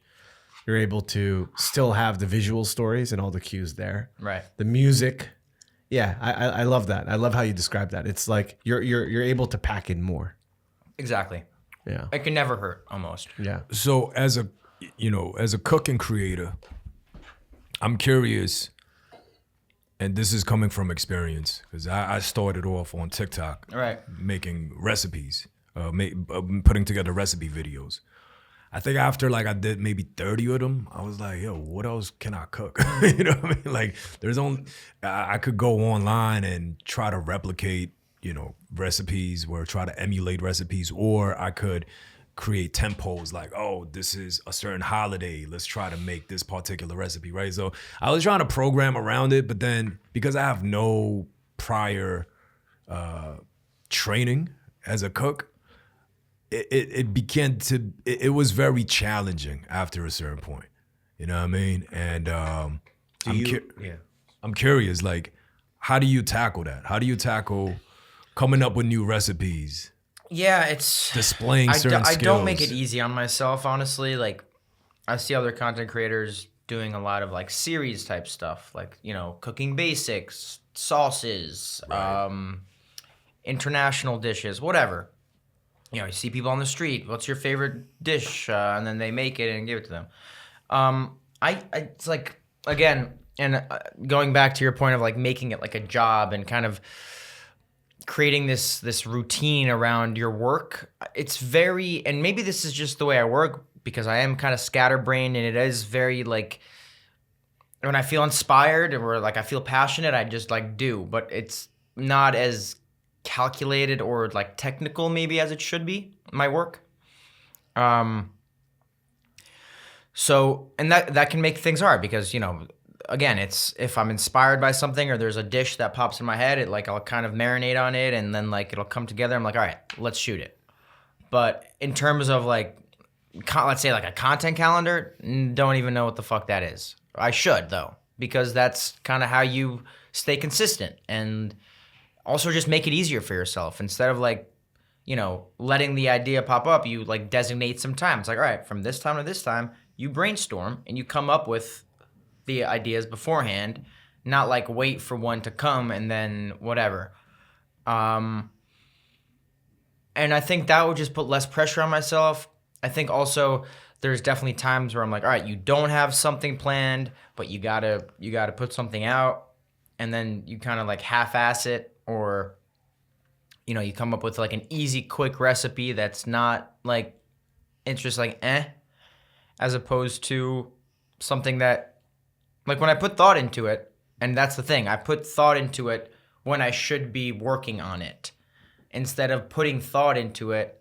You're able to still have the visual stories and all the cues there. Right. The music, yeah, I love that. I love how you describe that. It's like you're able to pack in more. Exactly. Yeah. It can never hurt, almost. Yeah. So as a cook and creator, I'm curious, and this is coming from experience, because I started off on TikTok making recipes, putting together recipe videos. I think after like I did maybe 30 of them, I was like, yo, what else can I cook? You know what I mean? Like I could go online and try to replicate, recipes, or try to emulate recipes, or I could create tempos like, oh, this is a certain holiday, let's try to make this particular recipe, right? So I was trying to program around it, but then because I have no prior training as a cook, it was very challenging after a certain point. You know what I mean? And I'm curious, like, how do you tackle that? How do you tackle coming up with new recipes? Yeah, it's displaying certain skills. I don't make it easy on myself, honestly. Like, I see other content creators doing a lot of like series type stuff, like cooking basics, sauces, international dishes, whatever. You know, you see people on the street. What's your favorite dish? And then they make it and give it to them. It's like, again, and going back to your point of like making it like a job and kind of creating this routine around your work. It's very, and maybe this is just the way I work because I am kind of scatterbrained, and it is very like when I feel inspired or like I feel passionate, I just like do, but it's not as calculated or like technical maybe as it should be, my work. So, and that can make things hard because, you know, again, it's if I'm inspired by something or there's a dish that pops in my head, I'll kind of marinate on it and then like it'll come together. I'm like, all right, let's shoot it. But in terms of like, let's say like a content calendar, don't even know what the fuck that is. I should though, because that's kind of how you stay consistent and also just make it easier for yourself. Instead of like, you know, letting the idea pop up, you like designate some time. It's like, all right, from this time to this time, you brainstorm and you come up with the ideas beforehand, not like wait for one to come and then whatever. And I think that would just put less pressure on myself. I think also there's definitely times where I'm like, all right, you don't have something planned, but you gotta put something out, and then you kind of like half-ass it, or you know, you come up with like an easy, quick recipe that's not like, it's just like as opposed to something that, like when I put thought into it, and that's the thing, I put thought into it when I should be working on it, instead of putting thought into it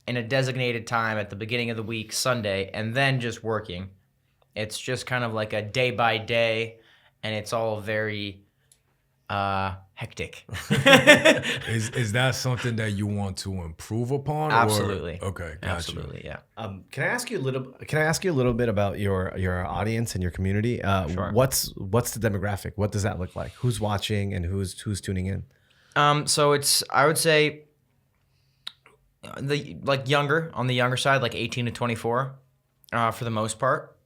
in a designated time at the beginning of the week, Sunday, and then just working. It's just kind of like a day by day, and it's all very hectic. Is that something that you want to improve upon? Absolutely. Okay, gotcha. Absolutely, yeah. Can I ask you a little bit about your audience and your community? Sure. What's the demographic? What does that look like? Who's watching and who's tuning in? So it's, I would say, on the younger side, like 18 to 24, for the most part.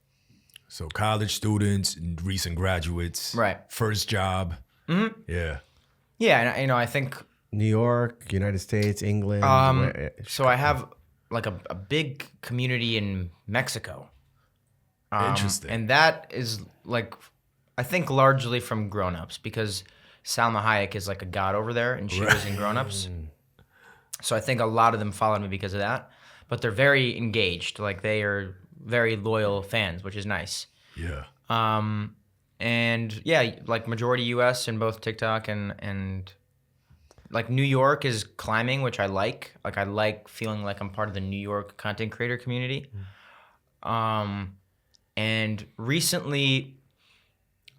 So college students, recent graduates, Right. First job. Mm-hmm. Yeah. Yeah, and I think New York, United States, England. so I have like a big community in Mexico. Interesting. And that is like, I think largely from grown-ups, because Salma Hayek is like a god over there, and she was in grown-ups. So I think a lot of them followed me because of that. But they're very engaged. Like they are very loyal fans, which is nice. Yeah. And yeah, like majority US in both TikTok and like New York is climbing, which I like. Like I like feeling like I'm part of the New York content creator community. And recently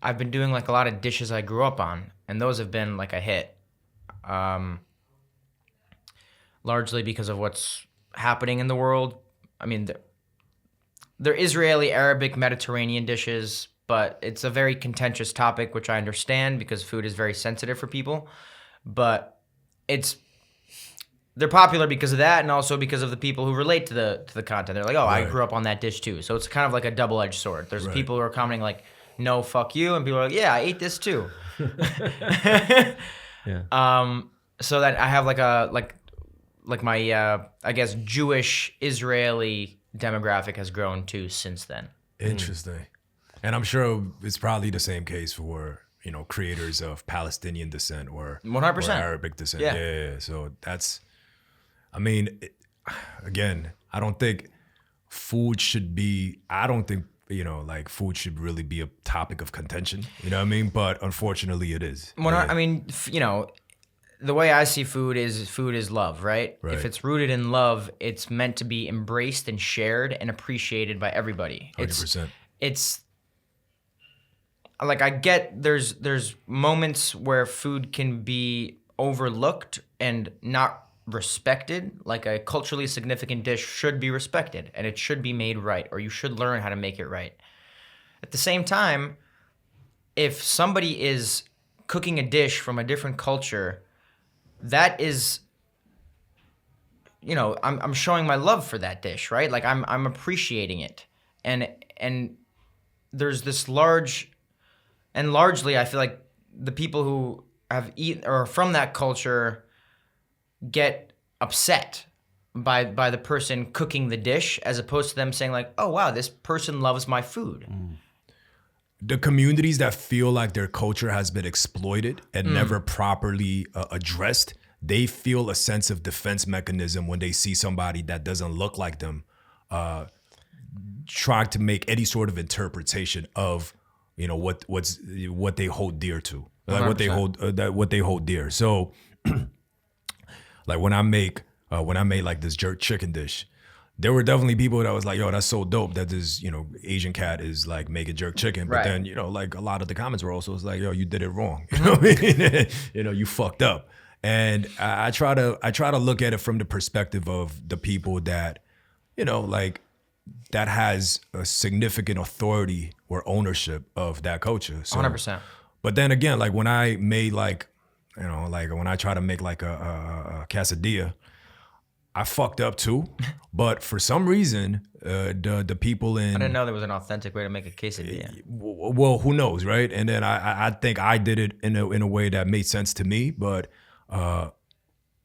I've been doing like a lot of dishes I grew up on, and those have been like a hit. Largely because of what's happening in the world. I mean, they're Israeli, Arabic, Mediterranean dishes, but it's a very contentious topic, which I understand because food is very sensitive for people. But they're popular because of that, and also because of the people who relate to the content. They're like, oh, I grew up on that dish too. So it's kind of like a double-edged sword. There's people who are commenting like, no, fuck you, and people are like, yeah, I ate this too. Yeah. So that I have like my I guess Jewish Israeli demographic has grown too since then. Interesting. And I'm sure it's probably the same case for, you know, creators of Palestinian descent or 100%. or Arabic descent. Yeah. Yeah. So that's, I mean, again, I don't think food should be, you know, like food should really be a topic of contention. You know what I mean? But unfortunately it is. I mean, you know, the way I see food is love, right? Right. If it's rooted in love, it's meant to be embraced and shared and appreciated by everybody. 100%. It's like I get there's moments where food can be overlooked and not respected. Like a culturally significant dish should be respected and it should be made right, or you should learn how to make it right. At the same time, if somebody is cooking a dish from a different culture, that is, you know, I'm showing my love for that dish, right? Like I'm appreciating it, and there's this largely I feel like the people who have eaten or from that culture get upset by the person cooking the dish, as opposed to them saying like, oh wow, this person loves my food. The communities that feel like their culture has been exploited and never properly addressed, they feel a sense of defense mechanism when they see somebody that doesn't look like them trying to make any sort of interpretation of, you know, what they hold dear to, like what they hold dear. So like when I made like this jerk chicken dish, there were definitely people that was like, yo, that's so dope that this, you know, Asian cat is like making jerk chicken. But then, you know, like a lot of the comments were also like, yo, you did it wrong. You know what I mean? You know, you fucked up. And I try to look at it from the perspective of the people that, you know, like that has a significant authority or ownership of that culture. So, 100%. But then again, like when I made like, you know, like when I try to make like a quesadilla, I fucked up too. But for some reason, the people in... I didn't know there was an authentic way to make a quesadilla. Well, who knows, right? And then I think I did it in a way that made sense to me. But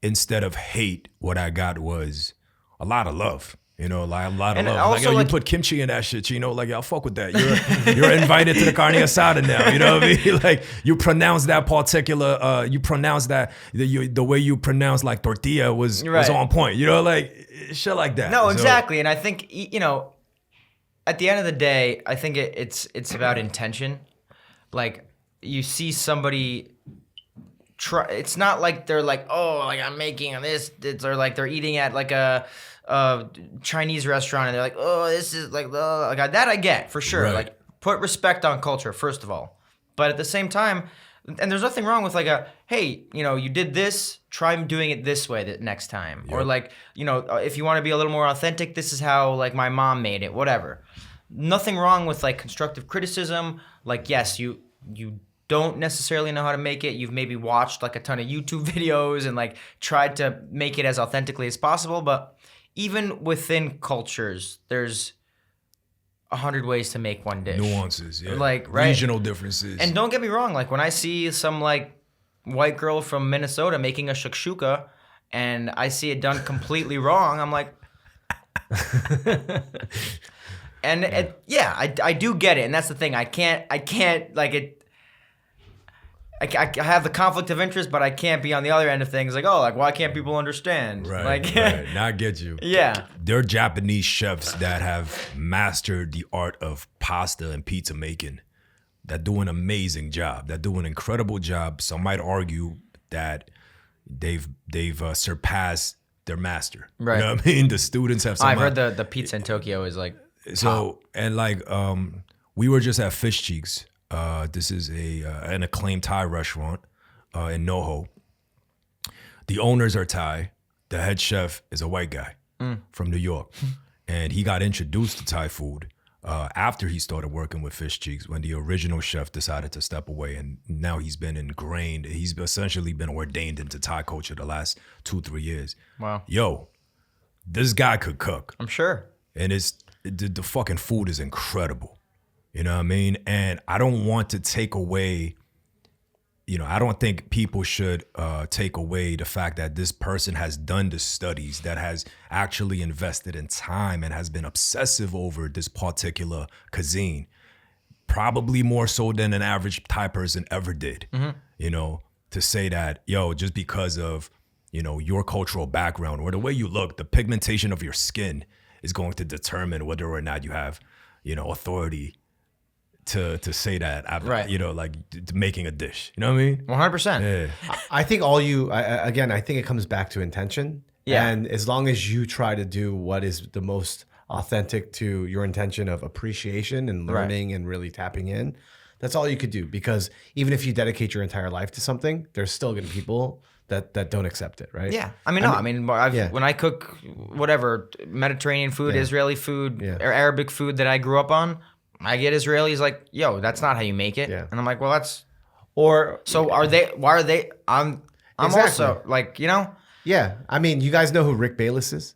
instead of hate, what I got was a lot of love. You know, like a lot of And love. also, Like, yo, like- you put kimchi in that shit, you know, like, I'll fuck with that. You're invited to the carne asada now, you know what I mean? Like, you pronounce that particular, you pronounce that, the way you pronounce like tortilla was on point, you know, like, shit like that. No, So- exactly. And I think, you know, at the end of the day, I think it's about intention. Like, you see somebody try, it's not like they're like, oh, like I'm making this, or like they're eating at like a Chinese restaurant and they're like, oh, this is like that I get for sure. Right. Like, put respect on culture first of all, but at the same time, and there's nothing wrong with like hey, you know, you did this, try doing it this way the next time. Or like, you know, if you want to be a little more authentic, this is how like my mom made it, whatever. Nothing wrong with like constructive criticism. Like, yes, you don't necessarily know how to make it. You've maybe watched like a ton of YouTube videos and like tried to make it as authentically as possible, but even within cultures, there's 100 ways to make one dish. Nuances, yeah. Like, right. Regional differences. And don't get me wrong, like when I see some like white girl from Minnesota making a shakshuka and I see it done completely wrong, I'm like, and I do get it. And that's the thing. I can't like it. I have the conflict of interest, but I can't be on the other end of things. Like, oh, like why can't people understand? Right, Like, right. Now I get you. Yeah. There are Japanese chefs that have mastered the art of pasta and pizza making that do an amazing job, that do an incredible job. Some might argue that they've surpassed their master. Right. You know what I mean? The students have I've heard the pizza in Tokyo is like so, and like we were just at Fish Cheeks. This is an acclaimed Thai restaurant in NoHo. The owners are Thai. The head chef is a white guy from New York. And he got introduced to Thai food after he started working with Fish Cheeks, when the original chef decided to step away. And now he's been ingrained. He's essentially been ordained into Thai culture the last 2-3 years. Wow. Yo, this guy could cook. I'm sure. And the fucking food is incredible. You know what I mean? And I don't want to take away, you know, I don't think people should take away the fact that this person has done the studies, that has actually invested in time and has been obsessive over this particular cuisine, probably more so than an average Thai person ever did. You know, to say that, yo, just because of, you know, your cultural background or the way you look, the pigmentation of your skin is going to determine whether or not you have, you know, authority to say that, Right. you know, like making a dish. You know what I mean? 100%. Yeah. I think I think it comes back to intention. Yeah. And as long as you try to do what is the most authentic to your intention of appreciation and learning and really tapping in, that's all you could do. Because even if you dedicate your entire life to something, there's still going to be people that don't accept it, right? Yeah, I mean, when I cook whatever Mediterranean food, Israeli food, or Arabic food that I grew up on, I get Israelis like, yo, that's not how you make it, and I'm like, well, that's so are they? Why are they? I'm Exactly. also like, you know, Yeah. I mean, you guys know who Rick Bayless is?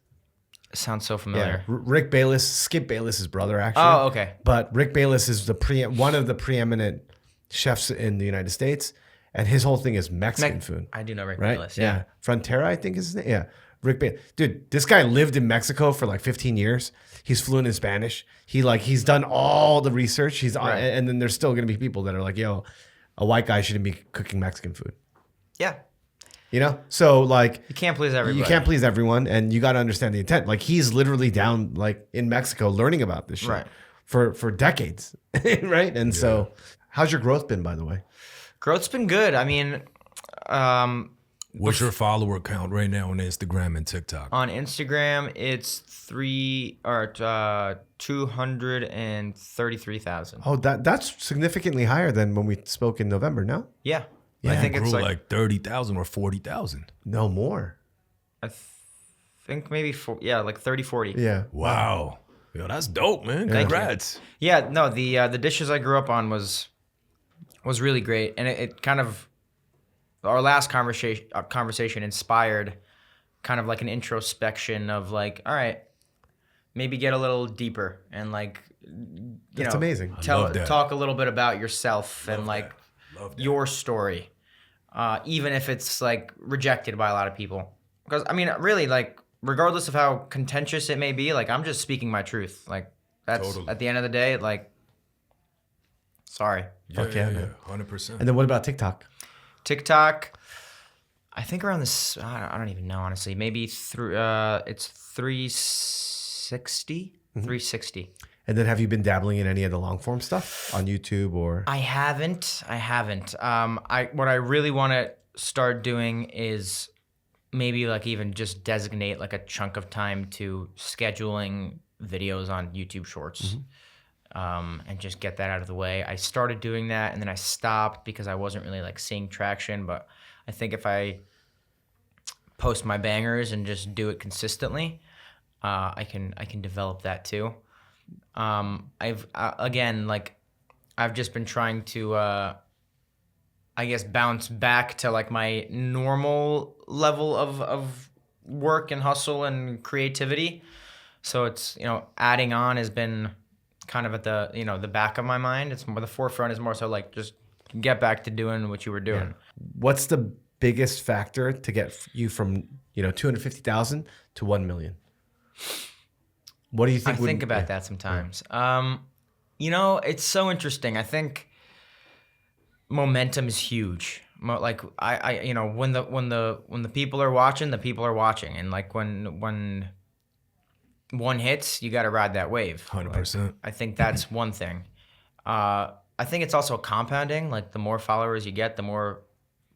sounds so familiar. Rick Bayless, Skip Bayless's brother, actually. Oh, okay. But Rick Bayless is one of the preeminent chefs in the United States. and his whole thing is Mexican food. I do know Rick Right? Bayless. Yeah. Frontera, I think is his name. Yeah. Rick Bayless. Dude, this guy lived in Mexico for like 15 years. He's fluent in Spanish. He's done all the research. Right. And then there's still gonna be people that are like, yo, a white guy shouldn't be cooking Mexican food. Yeah. You know? So like You can't please everybody. you can't please everyone, and you got to understand the intent. Like he's literally down like in Mexico learning about this shit Right. for decades, right? And so, how's your growth been, by the way? Growth's been good. I mean, What's your follower count right now on Instagram and TikTok? on Instagram, it's 233,000. Oh, that's significantly higher than when we spoke in November. No, Yeah. Yeah, I think Grew it's like 30,000 or 40,000. no more. I think maybe like 30, 40. Yeah, Wow. Yo, that's dope, man. Thank you. Congrats. Yeah, no, the dishes I grew up on was really great, and it kind of our last conversation inspired kind of like an introspection of like, all right, maybe get a little deeper and like That's amazing. love that. talk a little bit about yourself and like Love that. your story, even if it's like rejected by a lot of people. Because I mean, really, like regardless of how contentious it may be, like I'm just speaking my truth. Like that's Totally. at the end of the day, like sorry. Fuck yeah, man. 100%. And then what about TikTok? TikTok, I think around this, I don't even know honestly. Maybe through it's 360, 360. And then have you been dabbling in any of the long form stuff on YouTube or? I haven't. What I really want to start doing is maybe like even just designate like a chunk of time to scheduling videos on YouTube Shorts, and just get that out of the way. I started doing that and then I stopped because I wasn't really like seeing traction. But I think if I post my bangers and just do it consistently, I can develop that too. I've just been trying to I guess bounce back to like my normal level of work and hustle and creativity. So it's, adding on has been kind of at the, the back of my mind. It's more the forefront is more so like just get back to doing what you were doing. What's the biggest factor to get you from 250,000 to 1 million? What do you think? I think about that sometimes. It's so interesting. I think momentum is huge. Like when the people are watching, the people are watching, and like when one hits, you got to ride that wave. 100%. I think that's one thing. I think it's also compounding. Like the more followers you get, the more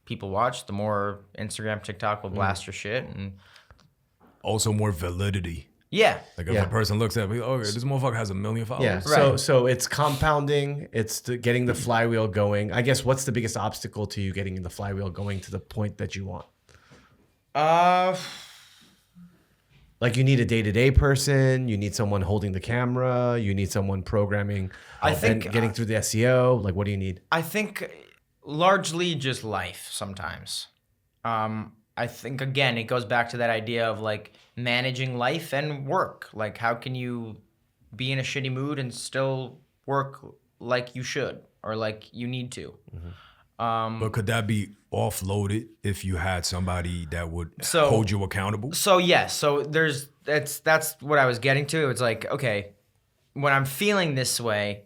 people watch, the more Instagram, TikTok will blast your shit, and Also more validity. yeah. Like if a person looks at me, okay, this motherfucker has 1 million followers. Yeah. Right. So it's compounding. It's getting the flywheel going. I guess what's the biggest obstacle to you getting the flywheel going to the point that you want? Like you need a day-to-day person. You need someone holding the camera. You need someone programming. I think- and getting through the SEO. Like what do you need? I think largely just life sometimes. I think, again, it goes back to that idea of like managing life and work. Like how can you be in a shitty mood and still work like you should or like you need to? But could that be offloaded if you had somebody that would So- hold you accountable? So yes, so that's what I was getting to. It's like, okay, when I'm feeling this way,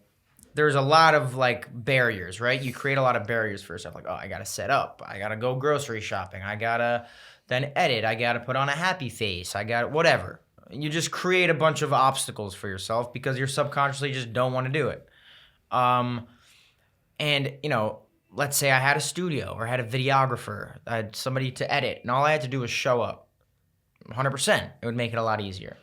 there's a lot of like barriers, right? You create a lot of barriers for yourself. Like, oh, I gotta set up, I gotta go grocery shopping, I gotta then edit, I gotta put on a happy face, I got whatever. You just create a bunch of obstacles for yourself because you subconsciously just don't want to do it. And let's say I had a studio or I had a videographer, I had somebody to edit, and all I had to do was show up. 100%. It would make it a lot easier.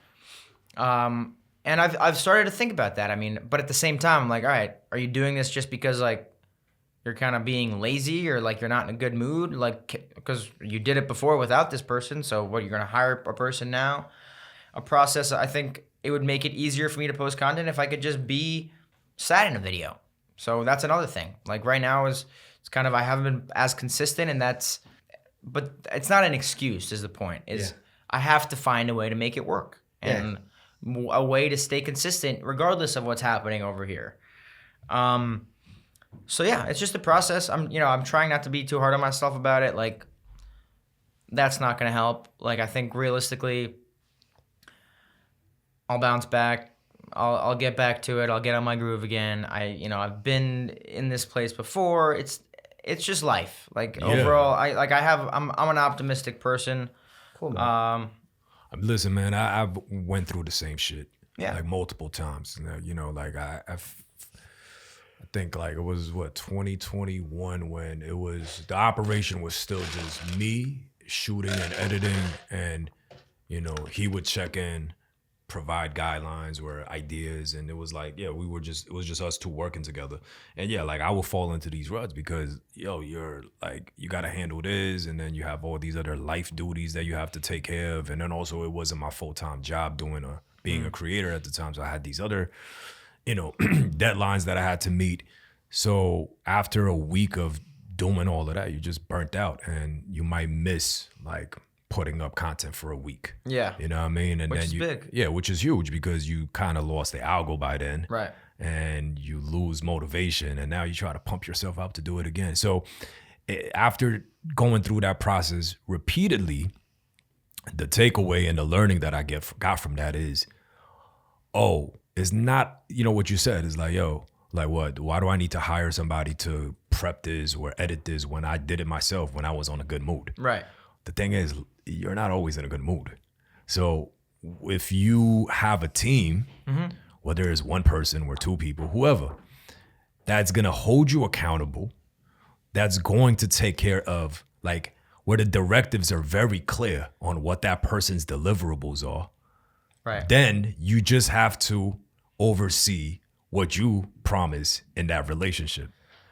And I've started to think about that. I mean, but at the same time, I'm like, all right, are you doing this just because like you're kind of being lazy or like you're not in a good mood? Like, because you did it before without this person. So what, you're going to hire a person now? A process, I think it would make it easier for me to post content if I could just be sad in a video. So that's another thing. Like right now it's kind of, I haven't been as consistent but it's not an excuse is the point. I have to find a way to make it work. And a way to stay consistent regardless of what's happening over here. So yeah, it's just a process. I'm trying not to be too hard on myself about it. Like, that's not gonna help. Like, I think realistically, I'll bounce back. I'll get back to it. I'll get on my groove again. I've been in this place before. It's just life. Like, overall, I'm an optimistic person. Cool, man. Listen, man, I've went through the same shit. Yeah. Like multiple times. Like I think like it was 2021 when it was the operation was still just me shooting and editing, and he would check in, provide guidelines or ideas, and it was like, it was just us two working together. And like I would fall into these ruts because you're like, you got to handle this, and then you have all these other life duties that you have to take care of, and then also it wasn't my full-time job being a creator at the time, so I had these other deadlines that I had to meet. So after a week of doing all of that, you just burnt out, and you might miss like putting up content for a week. Yeah. You know what I mean? And Which then is big. Yeah, which is huge because you kind of lost the algo by then. Right. And you lose motivation, and now you try to pump yourself up to do it again. So after going through that process repeatedly, the takeaway and the learning that I got from that is, it's not, what you said is like, like what? Why do I need to hire somebody to prep this or edit this when I did it myself when I was on a good mood? Right. The thing is, you're not always in a good mood. So if you have a team, whether it's one person or two people, whoever, that's going to hold you accountable, that's going to take care of, like, where the directives are very clear on what that person's deliverables are, Right. then you just have to oversee what you promise in that relationship.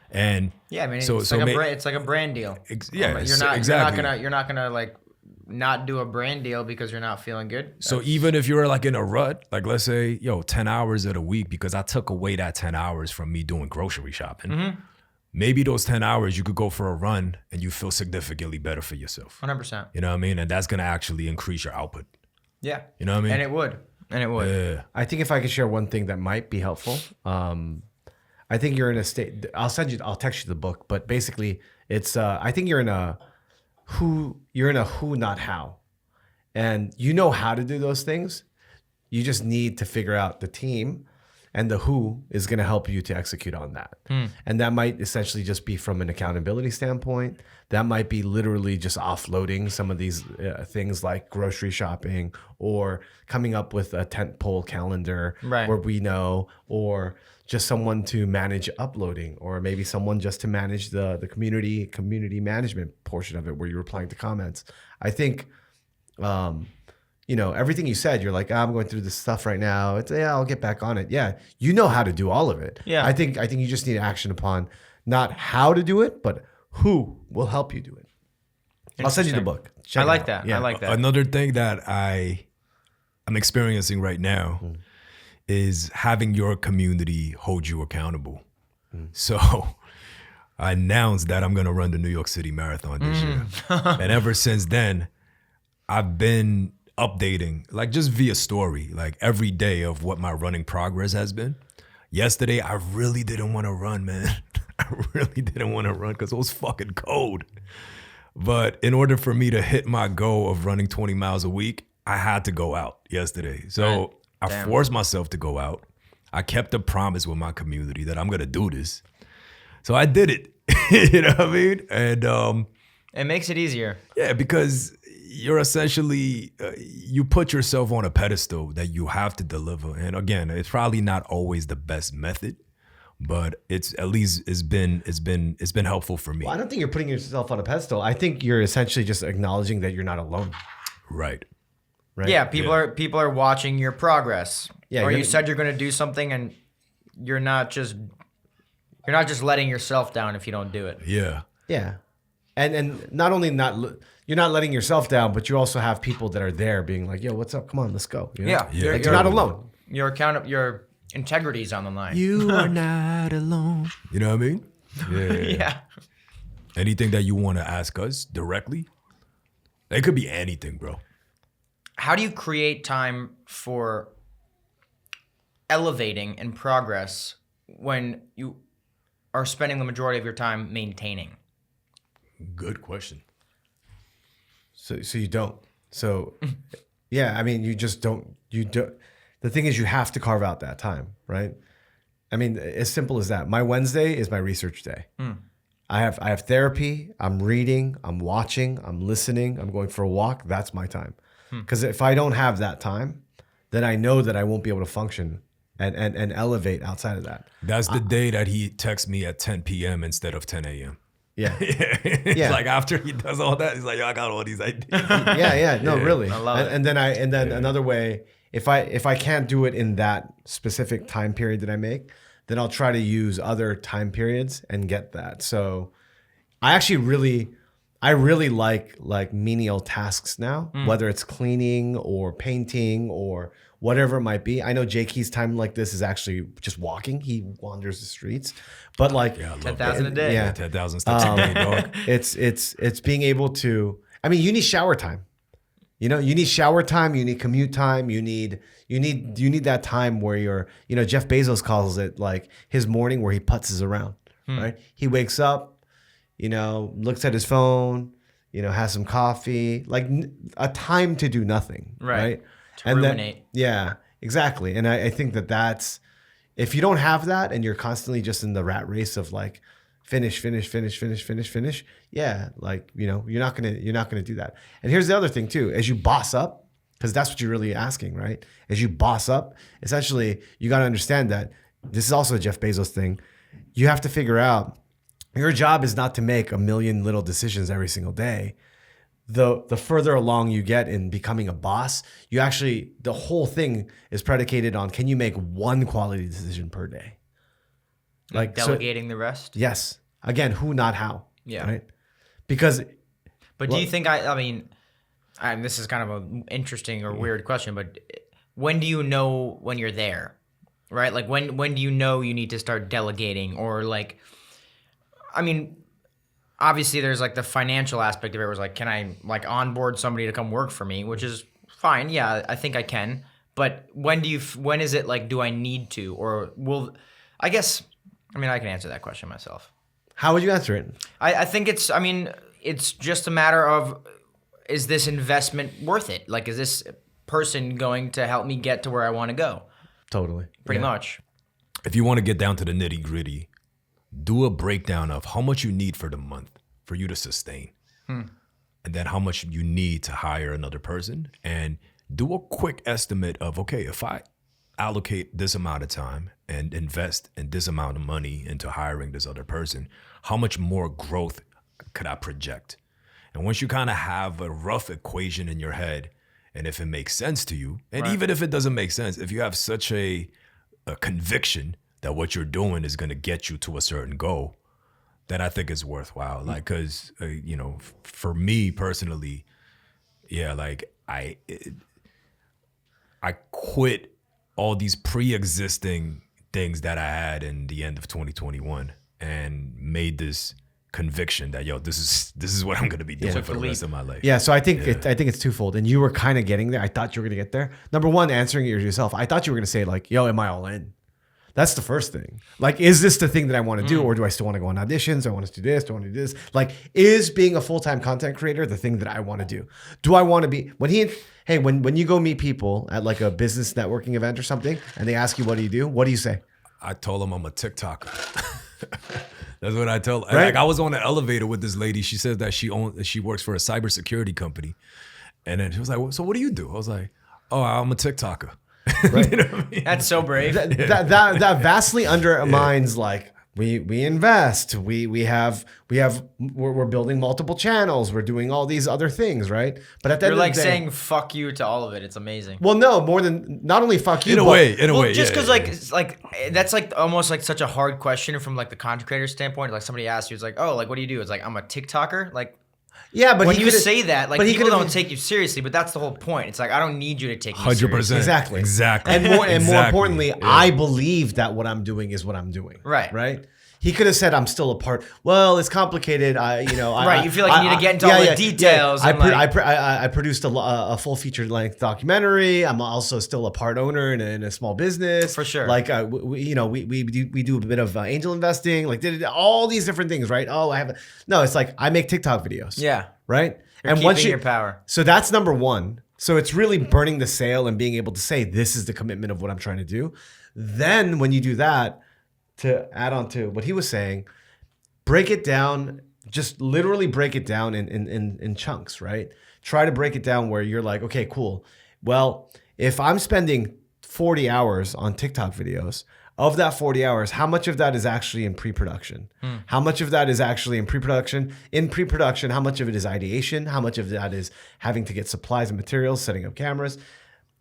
And Yeah, I mean, so it's like a brand deal. Exactly. You're not gonna like not do a brand deal because you're not feeling good. So even if you're like in a rut, like let's say, 10 hours of the week, because I took away that 10 hours from me doing grocery shopping, maybe those 10 hours you could go for a run and you feel significantly better for yourself. 100%. You know what I mean? And that's going to actually increase your output. Yeah. You know what I mean? And it would. Yeah. I think if I could share one thing that might be helpful, I think you're in a state. I'll text you the book, but basically, it's. I think you're in a who, not how, and you know how to do those things. You just need to figure out the team, and the who is going to help you to execute on that. And that might essentially just be from an accountability standpoint. That might be literally just offloading some of these things like grocery shopping, or coming up with a tentpole calendar Right. where we know, or just someone to manage uploading, or maybe someone just to manage the community management portion of it where you're replying to comments. I think, everything you said, you're like, I'm going through this stuff right now. I'll get back on it. Yeah, you know how to do all of it. Yeah. I think you just need action upon not how to do it, but who will help you do it. I'll send you the book. Check I it like out. that. Yeah. I like that. Another thing that I'm experiencing right now is having your community hold you accountable. So I announced that I'm going to run the New York City Marathon this year. And ever since then, I've been updating, like just via story, like every day of what my running progress has been. Yesterday, I really didn't want to run, man. I really didn't want to run because it was fucking cold. But in order for me to hit my goal of running 20 miles a week, I had to go out yesterday. So Right. I Damn. forced myself to go out. I kept the promise with my community that I'm going to do this. So I did it. You know what I mean? And It makes it easier. yeah, because you're essentially, you put yourself on a pedestal that you have to deliver. And again, it's probably not always the best method, but it's at least it's been helpful for me. Well, I don't think you're putting yourself on a pedestal. I think you're essentially just acknowledging that you're not alone. Right. Right? Yeah, people are watching your progress. Yeah, or you're you gonna- said you're going to do something and you're not just letting yourself down if you don't do it. Yeah. Yeah. And not only you're not letting yourself down, but you also have people that are there being like, yo, what's up? Come on, let's go. You know? Yeah. Yeah. Like, you're not alone. Your integrity's on the line. You are not alone. You know what I mean? Yeah. Yeah. Anything that you want to ask us directly? It could be anything, bro. How do you create time for elevating and progress when you are spending the majority of your time maintaining? Good question. So you don't. So yeah, I mean, you just don't. You don't. The thing is, you have to carve out that time, right? I mean, as simple as that. My Wednesday is my research day. I have therapy. I'm reading. I'm watching. I'm listening. I'm going for a walk. That's my time. Because if I don't have that time, then I know that I won't be able to function and elevate outside of that. That's the day that he texts me at 10 p.m. instead of 10 a.m. Yeah. It's Yeah. like after he does all that, he's like, yo, I got all these ideas. Yeah. No, really. I love it. And then another way, if I can't do it in that specific time period that I make, then I'll try to use other time periods and get that. So I actually really like menial tasks now, whether it's cleaning or painting or whatever it might be. I know Jakey's time like this is actually just walking. He wanders the streets, but like Yeah, I love 10,000 a that. day. Yeah. 10,000 steps a day, dog. it's being able to. I mean, you need shower time. You know, you need shower time. You need commute time. You need that time where you're. You know, Jeff Bezos calls it like his morning where he putzes around. Right? He wakes up, you know, looks at his phone, you know, has some coffee, like a time to do nothing. Right. To ruminate. Yeah, exactly. And I think that's, if you don't have that and you're constantly just in the rat race of like finish. Yeah. Like, you know, you're not going to do that. And here's the other thing too, as you boss up, because that's what you're really asking, right? As you boss up, essentially you got to understand that this is also a Jeff Bezos thing. You have to figure out your job is not to make a million little decisions every single day. The further along you get in becoming a boss, you actually, the whole thing is predicated on, can you make one quality decision per day? Like Delegating the rest? Yes. Again, who, not how. Yeah. Right? Because But do you think I mean, this is kind of an interesting or weird question, but when do you know when you're there? Right? Like when do you know you need to start delegating, or like, I mean, obviously there's like the financial aspect of it, where it's like, can I like onboard somebody to come work for me, which is fine. Yeah, I think I can. But when is it like, do I need to, or I guess, I mean, I can answer that question myself. how would you answer it? I think it's just a matter of, is this investment worth it? Like, is this person going to help me get to where I want to go? Totally. Pretty much. If you want to get down to the nitty gritty, do a breakdown of how much you need for the month for you to sustain. And then how much you need to hire another person, and do a quick estimate of, okay, if I allocate this amount of time and invest in this amount of money into hiring this other person, how much more growth could I project? And once you kind of have a rough equation in your head, and if it makes sense to you, and even if it doesn't make sense, if you have such a conviction that what you're doing is going to get you to a certain goal, then I think it's worthwhile. Like, because, you know, for me personally, yeah, like I quit all these pre-existing things that I had in the end of 2021 and made this conviction that, yo, this is what I'm going to be doing for the rest of my life. Yeah, so I think it's twofold, and you were kind of getting there. I thought you were going to get there. Number one, answering it yourself. I thought you were going to say like, "Yo, am I all in?" That's the first thing. Like, is this the thing that I want to do, or do I still want to go on auditions? Do I want to do this? Do I want to do this? Like, is being a full-time content creator the thing that I want to do? Do I want to be when you go meet people at like a business networking event or something, and they ask you what do you do? What do you say? I told him I'm a TikToker. That's what I told. Right? Like, I was on an elevator with this lady. She says that she works for a cybersecurity company, and then she was like, well, "So what do you do?" I was like, "Oh, I'm a TikToker." Right. You know what I mean? That's so brave. That vastly undermines like we invest, we're building multiple channels, we're doing all these other things, right? But at the You're end like of the day, saying fuck you to all of it. It's amazing. well, no, more than not only fuck you, In a but way, Just because yeah, like yeah. it's like that's like almost like such a hard question from like the content creator standpoint. Like somebody asks you, it's like, oh, like what do you do? It's like, I'm a TikToker. Like, yeah, but when he you could've- say that, like but he people could've- don't take you seriously, but that's the whole point. It's like, I don't need you to take me 100%. seriously. Exactly. Exactly. And more Exactly. importantly, Yeah. I believe that what I'm doing is what I'm doing. Right. Right. He could have said, "I'm still a part." Well, it's complicated. Right, you feel like you need to get into all the details. I, and like, I produced a full feature length documentary. I'm also still a part owner in a small business. For sure. Like we do a bit of angel investing. Like did all these different things, right? Oh, no. It's like I make TikTok videos. yeah. Right. You're keeping your power. So that's number one. So it's really burning the sail and being able to say, this is the commitment of what I'm trying to do. Then when you do that, to add on to what he was saying, break it down, just literally break it down in chunks, right? Try to break it down where you're like, okay, cool. Well, if I'm spending 40 hours on TikTok videos, of that 40 hours, how much of that is actually in pre-production? How much of that is actually in pre-production? In pre-production, how much of it is ideation? How much of that is having to get supplies and materials, setting up cameras?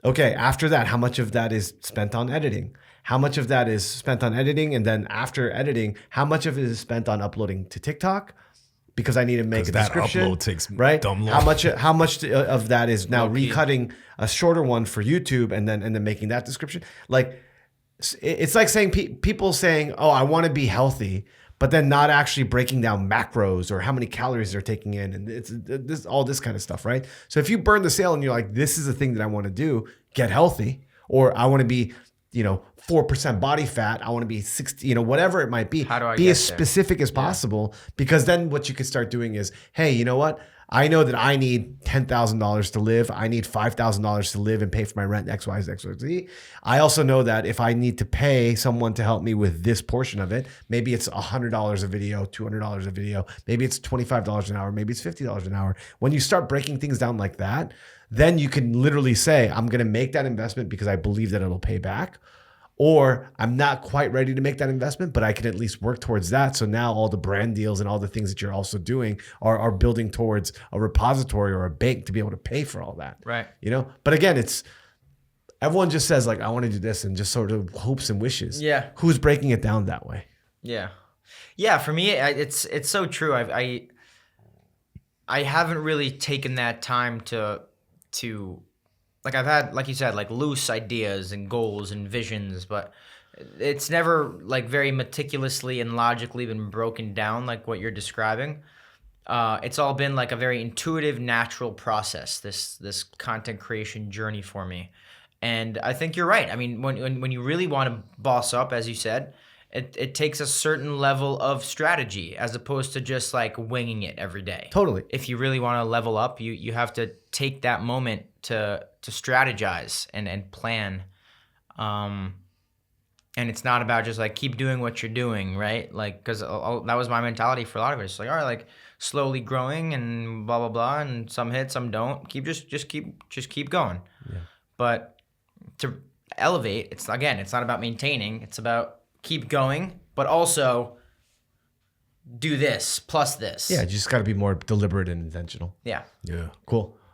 Okay, after that, how much of that is spent on editing? How much of that is spent on editing? And then after editing, how much of it is spent on uploading to TikTok? Because I need to make a that description. upload takes right? dumb long. How much of that is now Low-key. recutting a shorter one for YouTube and then making that description? Like, it's like saying people saying, "Oh, I want to be healthy," but then not actually breaking down macros or how many calories they're taking in, and it's all this kind of stuff, right? So if you burn the sale and you're like, "This is the thing that I want to do, get healthy," or "I want to be, 4% body fat, I want to be 60, whatever it might be." How do I be get as there? specific as possible, because then what you could start doing is, hey, you know what? I know that I need $10,000 to live. I need $5,000 to live and pay for my rent, X, Y, Z. I also know that if I need to pay someone to help me with this portion of it, maybe it's $100 a video, $200 a video, maybe it's $25 an hour, maybe it's $50 an hour. When you start breaking things down like that, then you can literally say, I'm going to make that investment because I believe that it'll pay back. Or I'm not quite ready to make that investment, but I can at least work towards that. So now all the brand deals and all the things that you're also doing are building towards a repository or a bank to be able to pay for all that. Right. But again, everyone just says like, I want to do this and just sort of hopes and wishes. Yeah. Who's breaking it down that way? Yeah. Yeah, for me, it's so true. I haven't really taken that time to like I've had, like you said, like loose ideas and goals and visions, but it's never like very meticulously and logically been broken down like what you're describing. It's all been like a very intuitive, natural process, this content creation journey for me. And I think you're right. I mean, when you really want to boss up, as you said, it takes a certain level of strategy as opposed to just like winging it every day. Totally. If you really want to level up, you have to take that moment to strategize and plan. And it's not about just like keep doing what you're doing, right? Like, because that was my mentality for a lot of it. It's like, all right, like slowly growing and blah blah blah, and some hit, some don't. Just keep going. Yeah. But to elevate, it's not about maintaining. It's about keep going, but also do this plus this. Yeah, you just got to be more deliberate and intentional. Yeah. Yeah. Cool.